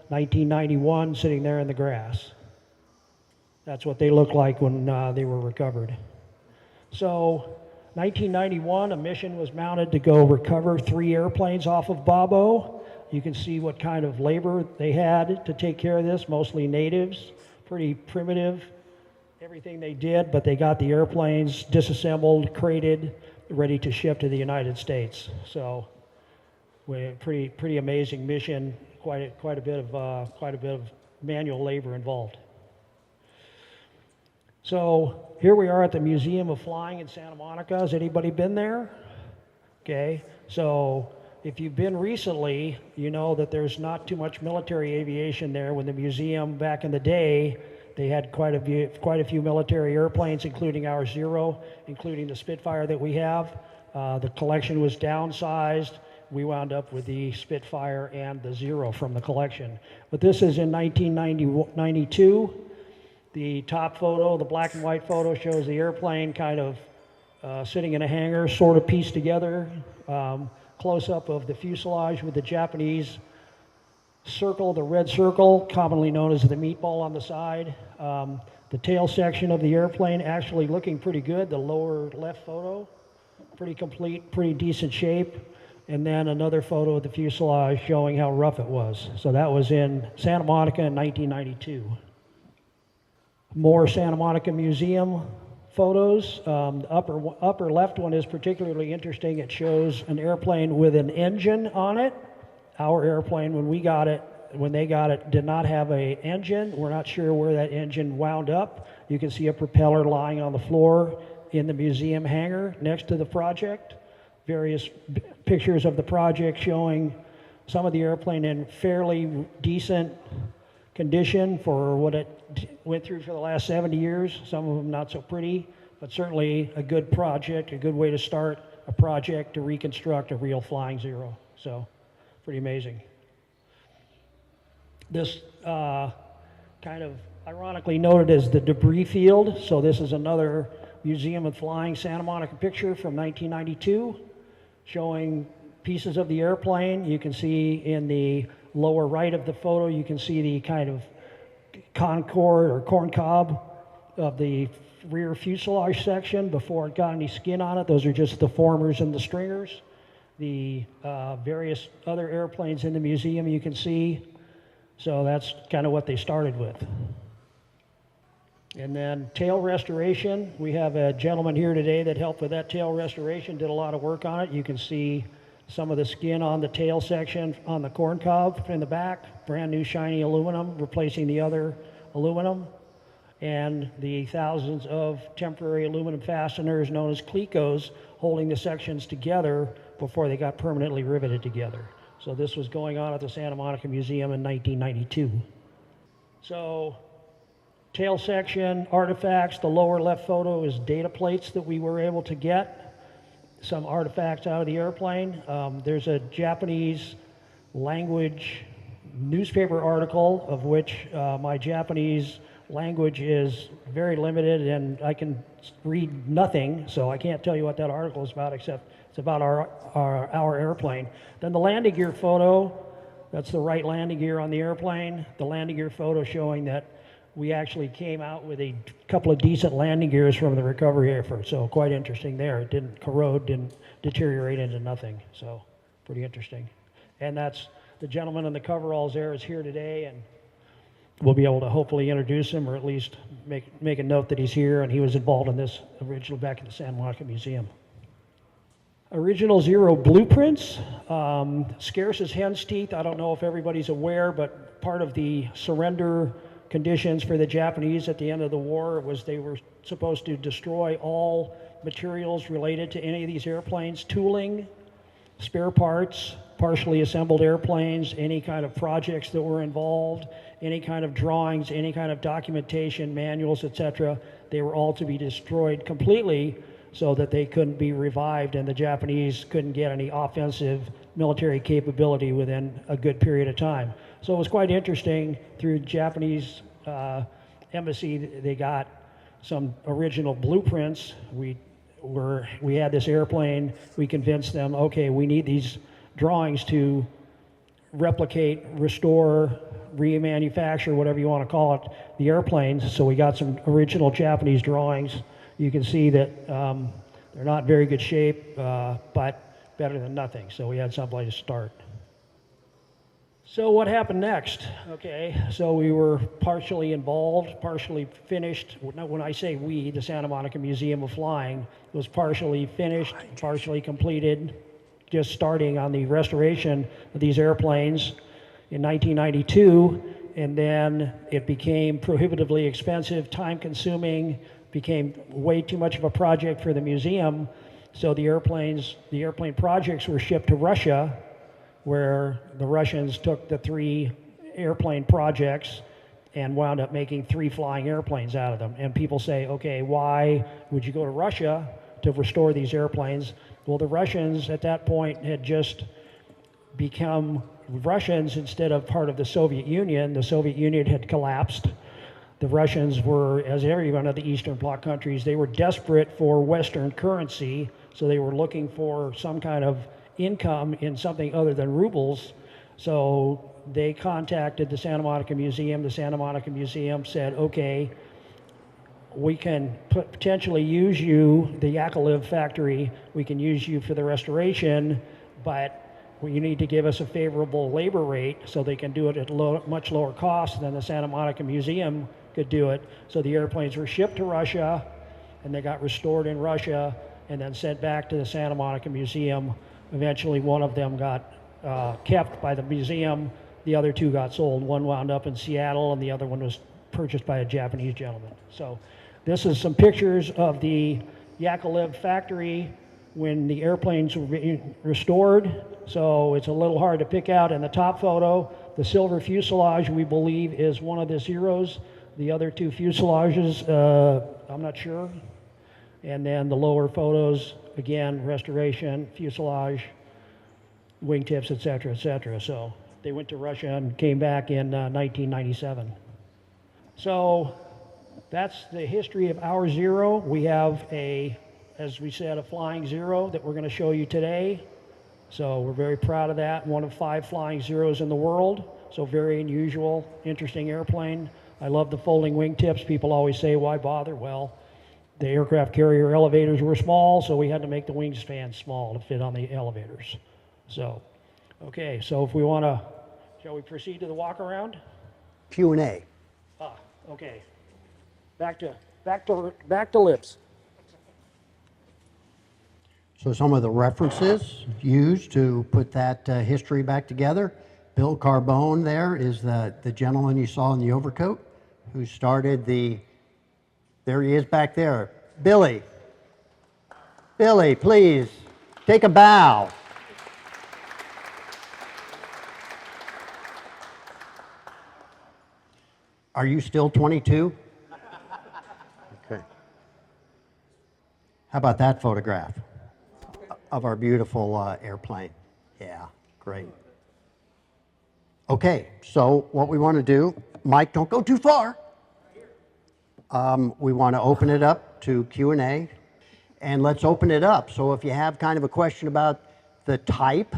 [SPEAKER 2] 1991, sitting there in the grass. That's what they looked like when they were recovered. So 1991, a mission was mounted to go recover 3 airplanes off of Babo. You can see what kind of labor they had to take care of this, mostly natives, pretty primitive, everything they did, but they got the airplanes disassembled, crated, ready to ship to the United States. So pretty amazing mission, quite a bit of manual labor involved. So here we are at the Museum of Flying in Santa Monica. Has anybody been there? Okay, so if you've been recently, you know that there's not too much military aviation there. When the museum back in the day, they had quite a few military airplanes, including our Zero, including the Spitfire that we have. The collection was downsized. We wound up with the Spitfire and the Zero from the collection. But this is in 1992. The top photo, the black and white photo, shows the airplane kind of sitting in a hangar, sort of pieced together. Close-up of the fuselage with the Japanese circle, the red circle, commonly known as the meatball on the side. The tail section of the airplane actually looking pretty good, the lower left photo. Pretty complete, pretty decent shape. And then another photo of the fuselage showing how rough it was. So that was in Santa Monica in 1992. More Santa Monica Museum photos. The upper left one is particularly interesting. It shows an airplane with an engine on it. Our airplane, when they got it, did not have an engine. We're not sure where that engine wound up. You can see a propeller lying on the floor in the museum hangar next to the project. Various pictures of the project showing some of the airplane in fairly decent condition for what it went through for the last 70 years. Some of them not so pretty, but certainly a good project, a good way to start a project to reconstruct a real flying Zero. So pretty amazing. This kind of ironically noted as the debris field. So this is another Museum of Flying Santa Monica picture from 1992 showing pieces of the airplane. You can see in the lower right of the photo, you can see the kind of concord or corn cob of the rear fuselage section before it got any skin on it. Those are just the formers and the stringers. The various other airplanes in the museum you can see. So that's kind of what they started with. And then tail restoration. We have a gentleman here today that helped with that tail restoration, did a lot of work on it. You can see some of the skin on the tail section on the corn cob in the back, brand new shiny aluminum, replacing the other aluminum, and the thousands of temporary aluminum fasteners known as clecos holding the sections together before they got permanently riveted together. So this was going on at the Santa Monica Museum in 1992. So tail section, artifacts, the lower left photo is data plates that we were able to get. Some artifacts out of the airplane. There's a Japanese language newspaper article of which my Japanese language is very limited and I can read nothing, so I can't tell you what that article is about except it's about our airplane. Then the landing gear photo, That's the right landing gear on the airplane. The landing gear photo showing that we actually came out with a couple of decent landing gears from the recovery effort. So quite interesting there. It didn't corrode, didn't deteriorate into nothing. So pretty interesting. And that's the gentleman in the coveralls there is here today, and we'll be able to hopefully introduce him, or at least make a note that he's here, and he was involved in this original back in the Santa Monica Museum. Original Zero blueprints, scarce as hen's teeth. I don't know if everybody's aware, but part of the surrender conditions for the Japanese at the end of the war was they were supposed to destroy all materials related to any of these airplanes, tooling, spare parts, partially assembled airplanes, any kind of projects that were involved, any kind of drawings, any kind of documentation, manuals, etc. They were all to be destroyed completely so that they couldn't be revived and the Japanese couldn't get any offensive military capability within a good period of time. So it was quite interesting. Through the Japanese embassy, they got some original blueprints. We had this airplane. We convinced them, okay, we need these drawings to replicate, restore, remanufacture, whatever you want to call it, the airplanes. So we got some original Japanese drawings. You can see that they're not in very good shape, but better than nothing. So we had someplace to start. So what happened next? Okay, so we were partially involved, partially finished. When I say we, the Santa Monica Museum of Flying was partially finished, partially completed, just starting on the restoration of these airplanes in 1992, and then it became prohibitively expensive, time-consuming, became way too much of a project for the museum, so the airplane projects were shipped to Russia, where the Russians took the 3 airplane projects and wound up making 3 flying airplanes out of them. And people say, okay, why would you go to Russia to restore these airplanes? Well, the Russians at that point had just become Russians instead of part of the Soviet Union. The Soviet Union had collapsed. The Russians were, as every one of the Eastern Bloc countries, they were desperate for Western currency, so they were looking for some kind of income in something other than rubles. So they contacted the Santa Monica Museum. The Santa Monica Museum said, okay, we can potentially use you, the Yakovlev factory, we can use you for the restoration, but you need to give us a favorable labor rate so they can do it at much lower cost than the Santa Monica Museum could do it. So the airplanes were shipped to Russia, and they got restored in Russia and then sent back to the Santa Monica Museum. Eventually one of them got kept by the museum, the other 2 got sold. One wound up in Seattle and the other one was purchased by a Japanese gentleman. So this is some pictures of the Yakovlev factory when the airplanes were being restored. So it's a little hard to pick out. In the top photo, the silver fuselage we believe is one of the Zeros. The other 2 fuselages, I'm not sure. And then the lower photos, again, restoration, fuselage, wingtips, et cetera, et cetera. So they went to Russia and came back in 1997. So that's the history of our Zero. We have as we said, a flying Zero that we're going to show you today. So we're very proud of that. One of 5 flying Zeros in the world. So very unusual, interesting airplane. I love the folding wingtips. People always say, why bother? Well, the aircraft carrier elevators were small, so we had to make the wingspans small to fit on the elevators. So, okay, so if we want to, shall we proceed to the walk around?
[SPEAKER 1] Q&A.
[SPEAKER 2] Okay. Back to lips.
[SPEAKER 1] So some of the references used to put that history back together. Bill Carbone there is the gentleman you saw in the overcoat who started there he is back there. Billy, please, take a bow. Are you still 22? Okay. How about that photograph of our beautiful airplane? Yeah, great. Okay, so what we want to do, Mike, don't go too far. We want to open it up to Q&A, and let's open it up. So if you have kind of a question about the type,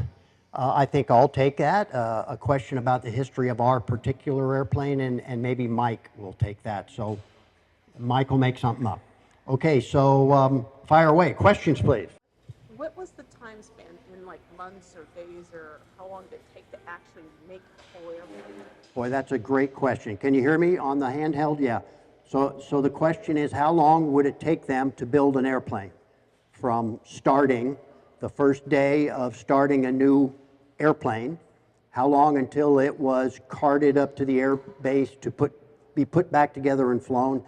[SPEAKER 1] I think I'll take that. A question about the history of our particular airplane, and maybe Mike will take that. So Mike will make something up. Okay, so fire away. Questions, please.
[SPEAKER 3] What was the time span in like months or days, or how long did it take to actually make a whole airplane?
[SPEAKER 1] Boy, that's a great question. Can you hear me on the handheld? Yeah. So the question is, how long would it take them to build an airplane from starting, the first day of starting a new airplane, how long until it was carted up to the air base to be put back together and flown?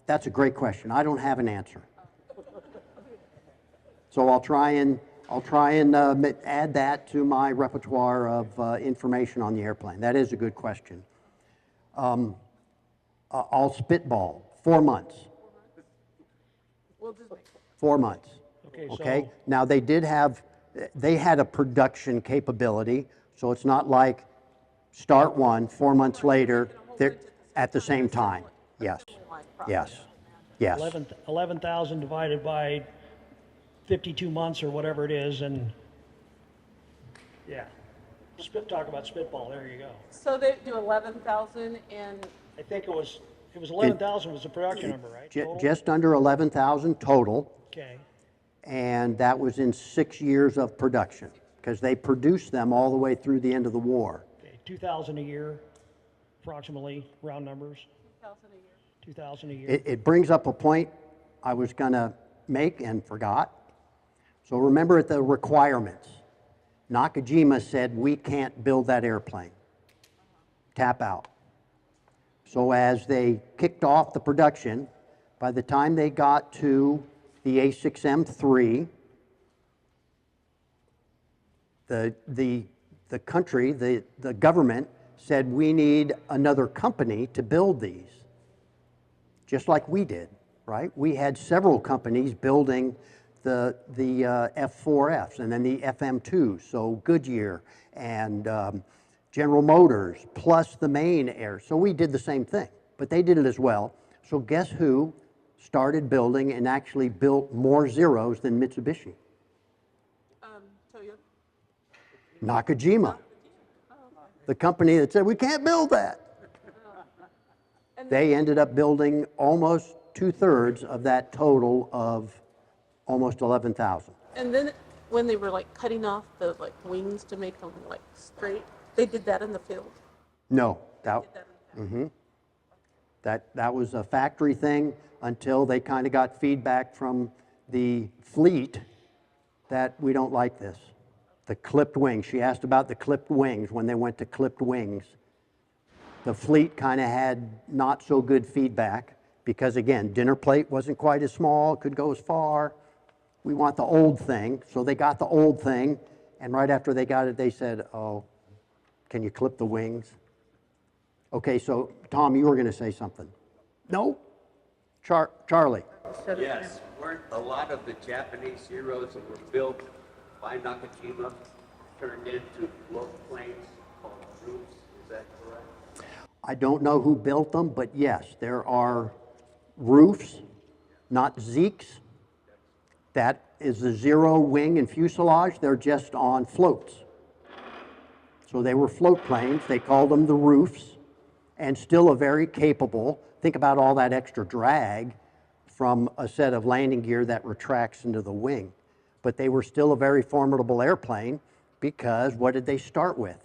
[SPEAKER 1] That's a great question. I don't have an answer. So I'll try and add that to my repertoire of information on the airplane. That is a good question. I'll spitball 4 months.
[SPEAKER 3] We'll just make
[SPEAKER 1] 4 months.
[SPEAKER 2] Okay, so
[SPEAKER 1] Now they had a production capability, so it's not like start one, 4 months later, they're at the same time. Yes, yes, yes.
[SPEAKER 2] 11,000 divided by 52 months or whatever it is, and yeah, talk about spitball. There you go.
[SPEAKER 3] So they do 11,000 and
[SPEAKER 2] I think it was 11,000 was the production number, right? Total?
[SPEAKER 1] Just under 11,000 total,
[SPEAKER 2] Okay.
[SPEAKER 1] and that was in 6 years of production, because they produced them all the way through the end of the war.
[SPEAKER 2] Okay. 2,000 a year, approximately, round numbers.
[SPEAKER 3] 2,000 a year.
[SPEAKER 2] 2,000 a year.
[SPEAKER 1] It brings up a point I was going to make and forgot. So remember at the requirements, Nakajima said we can't build that airplane. Tap out. So as they kicked off the production, by the time they got to the A6M3, the country, the government said we need another company to build these, just like we did, right? We had several companies building the F4Fs and then the FM2s, so Goodyear and General Motors, plus the main air. So we did the same thing, but they did it as well. So guess who started building and actually built more Zeros than Mitsubishi?
[SPEAKER 3] Toyota.
[SPEAKER 1] Nakajima, the company that said we can't build that.
[SPEAKER 3] And
[SPEAKER 1] They ended up building almost 2/3 of that total of almost 11,000.
[SPEAKER 3] And then when they were like cutting off the like wings to make them like straight, they did that in the field.
[SPEAKER 1] No,
[SPEAKER 3] Did that in the
[SPEAKER 1] that was a factory thing until they kind of got feedback from the fleet that we don't like this. The clipped wings. She asked about the clipped wings when they went to clipped wings. The fleet kind of had not so good feedback because, again, dinner plate wasn't quite as small, could go as far. We want the old thing. So they got the old thing, and right after they got it, they said, oh, can you clip the wings? Okay, so Tom, you were going to say something. No? Charlie.
[SPEAKER 4] Yes, weren't a lot of the Japanese Zeros that were built by Nakajima turned into float planes called roofs? Is that correct?
[SPEAKER 1] I don't know who built them, but yes, there are roofs, not Zeeks. That is the Zero wing and fuselage. They're just on floats. So they were float planes. They called them the roofs, and still a very capable. Think about all that extra drag from a set of landing gear that retracts into the wing. But they were still a very formidable airplane because what did they start with?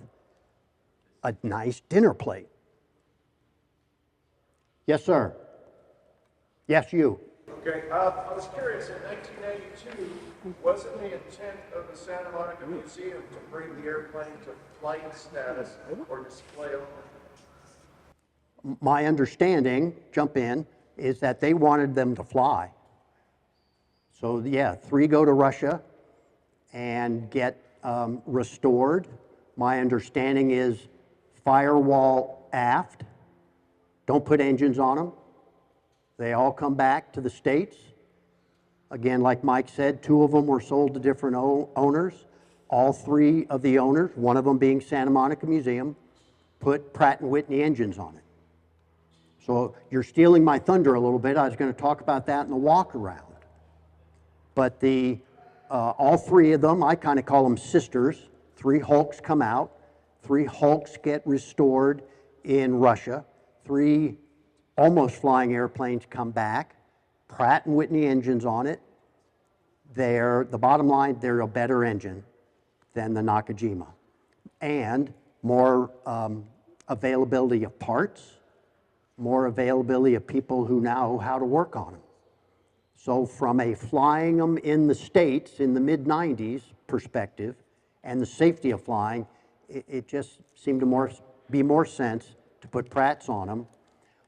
[SPEAKER 1] A nice dinner plate. Yes, sir. Yes, you.
[SPEAKER 5] Okay, I was curious, in 1982, wasn't the intent of the Santa Monica Museum to bring the airplane to flight status or display only?
[SPEAKER 1] My understanding, jump in, is that they wanted them to fly. So yeah, 3 go to Russia and get restored. My understanding is firewall aft. Don't put engines on them. They all come back to the States. Again, like Mike said, 2 of them were sold to different owners. All 3 of the owners, one of them being Santa Monica Museum, put Pratt & Whitney engines on it. So you're stealing my thunder a little bit. I was going to talk about that in the walk around. But all 3 of them, I kind of call them sisters, 3 Hulks come out, 3 Hulks get restored in Russia, 3 almost flying airplanes come back, Pratt & Whitney engines on it. The bottom line, they're a better engine than the Nakajima. And more availability of parts, more availability of people who know how to work on them. So from a flying them in the States in the mid-90s perspective and the safety of flying, it just seemed to be more sense to put Pratts on them.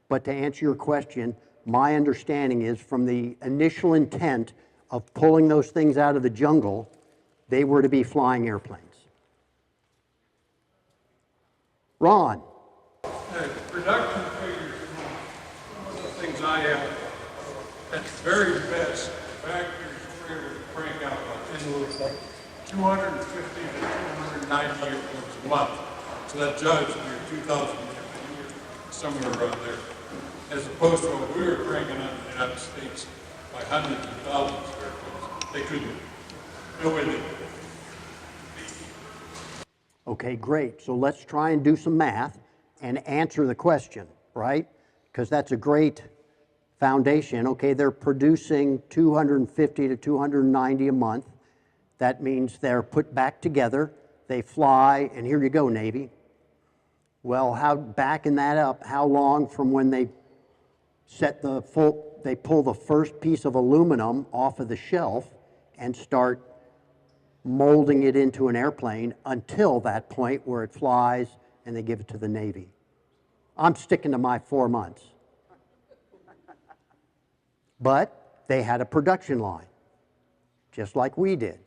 [SPEAKER 1] But to answer your question, my understanding is from the initial intent of pulling those things out of the jungle, they were to be flying airplanes. Ron.
[SPEAKER 6] Production figures, one of the things I have, at the very best, factories were able to crank out like 250 to 290 airplanes a month. So that judged near 2,000 somewhere around there. As opposed to what we were cranking out in the United States by hundreds of thousands of airplanes. They couldn't. No way they could.
[SPEAKER 1] Okay, great. So let's try and do some math and answer the question, right? Because that's a great foundation. Okay, they're producing 250 to 290 a month. That means they're put back together. They fly, and here you go, Navy. Well, backing that up, how long from when they they pull the first piece of aluminum off of the shelf and start molding it into an airplane until that point where it flies and they give it to the Navy? I'm sticking to my 4 months. But they had a production line, just like we did.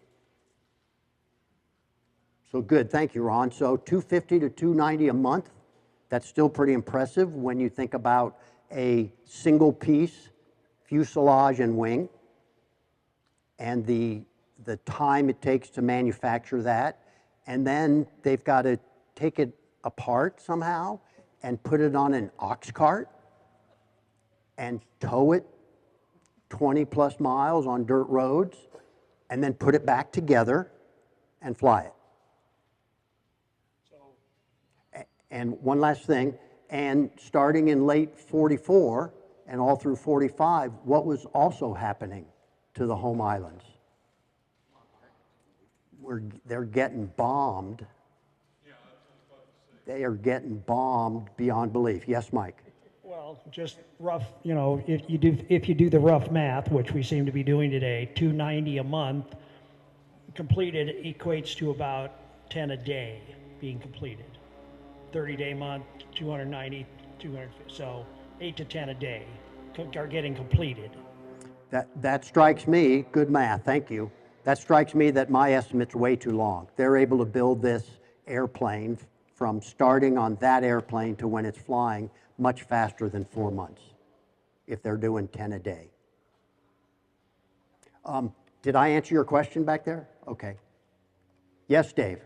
[SPEAKER 1] So good, thank you, Ron. So 250 to 290 a month, that's still pretty impressive when you think about a single piece fuselage and wing and the time it takes to manufacture that. And then they've got to take it apart somehow and put it on an ox cart and tow it 20 plus miles on dirt roads and then put it back together and fly it. And one last thing, and starting in late 44 and all through 45, what was also happening to the home islands? They're getting bombed. They are getting bombed beyond belief. Yes, Mike?
[SPEAKER 2] Well, just rough, if you do the rough math, which we seem to be doing today, 290 a month completed equates to about 10 a day being completed. 30-day month, 290, 250, so 8 to 10 a day are getting completed.
[SPEAKER 1] That strikes me, good math, thank you. That strikes me that my estimate's way too long. They're able to build this airplane from starting on that airplane to when it's flying much faster than 4 months, if they're doing 10 a day. Did I answer your question back there? Okay. Yes, Dave?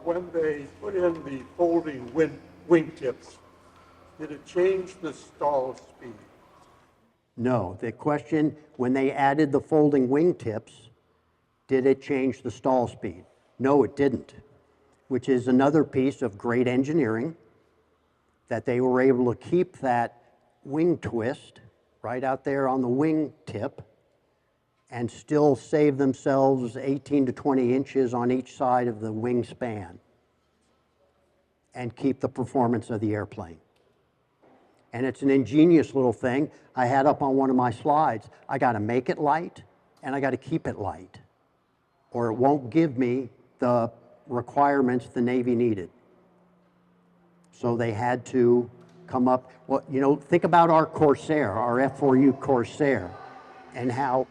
[SPEAKER 7] When they put in the folding wingtips, did it change the stall speed?
[SPEAKER 1] No. The question, when they added the folding wingtips, did it change the stall speed? No, it didn't, which is another piece of great engineering, that they were able to keep that wing twist right out there on the wing tip and still save themselves 18 to 20 inches on each side of the wingspan and keep the performance of the airplane. And it's an ingenious little thing. I had up on one of my slides, I got to make it light and I got to keep it light, or it won't give me the requirements the Navy needed. So they had to come up, well, think about our Corsair, our F4U Corsair, and how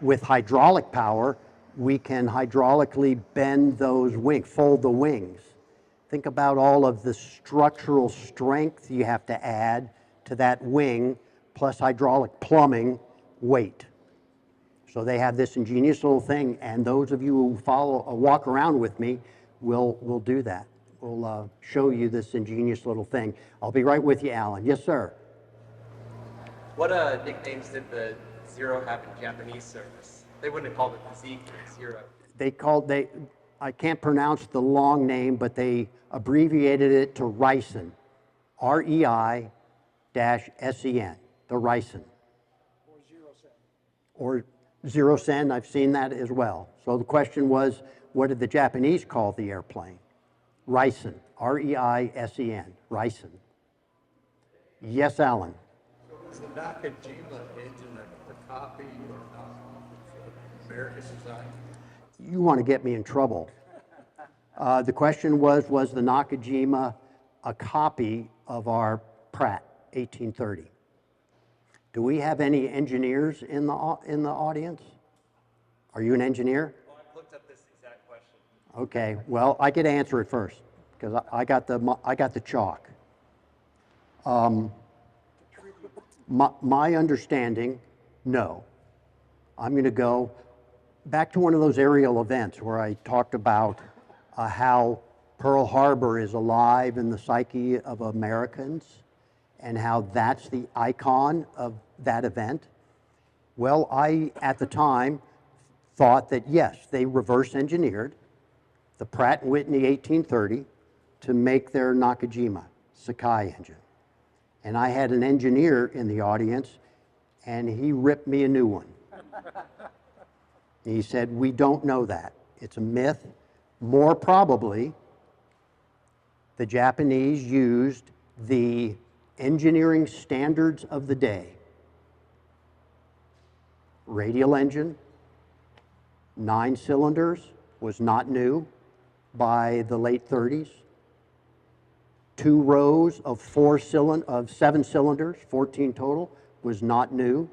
[SPEAKER 1] with hydraulic power, we can hydraulically bend those wings, fold the wings. Think about all of the structural strength you have to add to that wing, plus hydraulic plumbing weight. So they have this ingenious little thing, and those of you who walk around with me will do that. We'll show you this ingenious little thing. I'll be right with you, Alan. Yes, sir.
[SPEAKER 8] What nicknames did the Zero have in Japanese service? They wouldn't have called it the Z0.
[SPEAKER 1] I can't pronounce the long name, but they abbreviated it to Rysen, REI-SEN, the Rysen. Or zero sen, I've seen that as well. So the question was, what did the Japanese call the airplane? Rysen, R-E-I-S-E-N, Rysen. Yes, Alan?
[SPEAKER 5] Is the Nakajima engine a copy or not of American design?
[SPEAKER 1] You want to get me in trouble. The question was the Nakajima a copy of our Pratt 1830? Do we have any engineers in the audience? Are you an engineer?
[SPEAKER 8] Well, I've looked up this exact question.
[SPEAKER 1] Okay, well, I could answer it first because I got the chalk. My understanding, no. I'm going to go back to one of those aerial events where I talked about how Pearl Harbor is alive in the psyche of Americans and how that's the icon of that event. Well, I, at the time, thought that yes, they reverse engineered the Pratt & Whitney 1830 to make their Nakajima Sakai engine. And I had an engineer in the audience, and he ripped me a new one. He said, we don't know that. It's a myth. More probably, the Japanese used the engineering standards of the day. Radial engine, 9 cylinders, was not new by the late 30s. 2 rows of 7 cylinders, 14 total, was not new.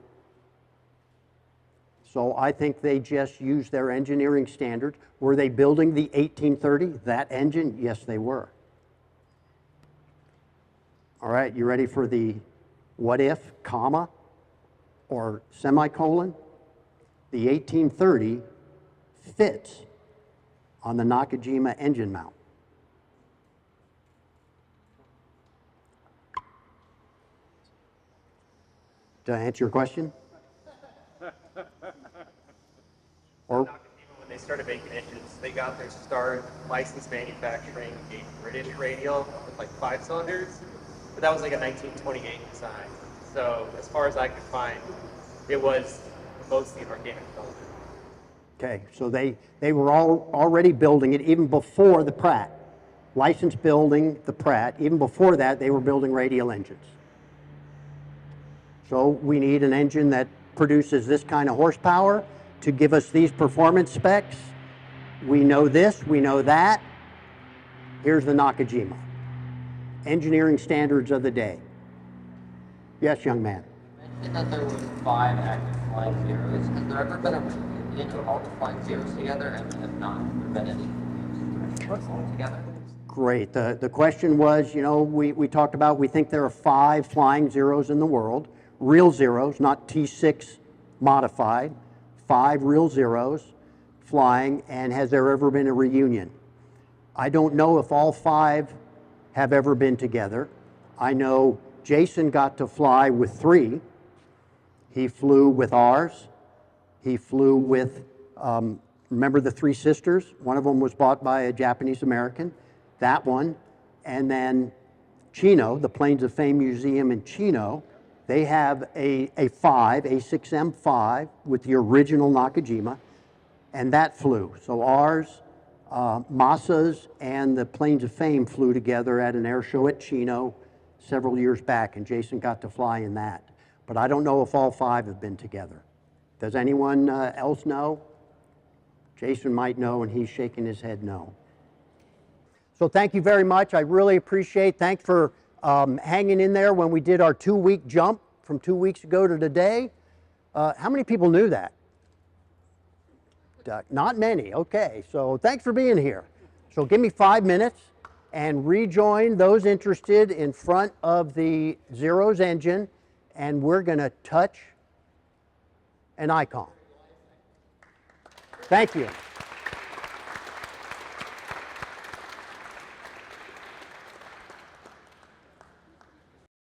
[SPEAKER 1] So I think they just used their engineering standards. Were they building the 1830, that engine? Yes, they were. All right, you ready for the what if, comma, or semicolon? The 1830 fits on the Nakajima engine mount. Did I answer your question? Or
[SPEAKER 8] When they started making engines, they got their start licensed manufacturing a British radial with like 5 cylinders, but that was like a 1928 design. So as far as I could find, it was mostly an organic development.
[SPEAKER 1] okay, so they were already building it even before the Pratt. Licensed building the Pratt. Even before that, they were building radial engines. So we need an engine that produces this kind of horsepower to give us these performance specs. We know this, we know that. Here's the Nakajima. Engineering standards of the day. Yes, young man.
[SPEAKER 9] You mentioned that there was 5 active flying zeros. Has there ever been a reunion of all the flying zeros together? And if not, have there been any all together?
[SPEAKER 1] Great. The question was, you know, we talked about, we think there are 5 flying zeros in the world. Real zeros, not T6 modified. 5 real zeros flying, and has there ever been a reunion? I don't know if all 5 have ever been together. I know Jason got to fly with 3. He flew with ours. He flew with, remember the 3 sisters? One of them was bought by a Japanese American, that one. And then Chino, the Planes of Fame Museum in Chino, they have a 5, A6M5 with the original Nakajima, and that flew. So ours, Masa's, and the Planes of Fame flew together at an air show at Chino several years back, and Jason got to fly in that. But I don't know if all 5 have been together. Does anyone else know? Jason might know, and he's shaking his head no. So thank you very much. I really appreciate. Thanks for hanging in there when we did our 2-week jump from 2 weeks ago to today. How many people knew that? Not many. Okay, so thanks for being here. So give me 5 minutes and rejoin those interested in front of the Zeros engine, and we're going to touch an icon. Thank you.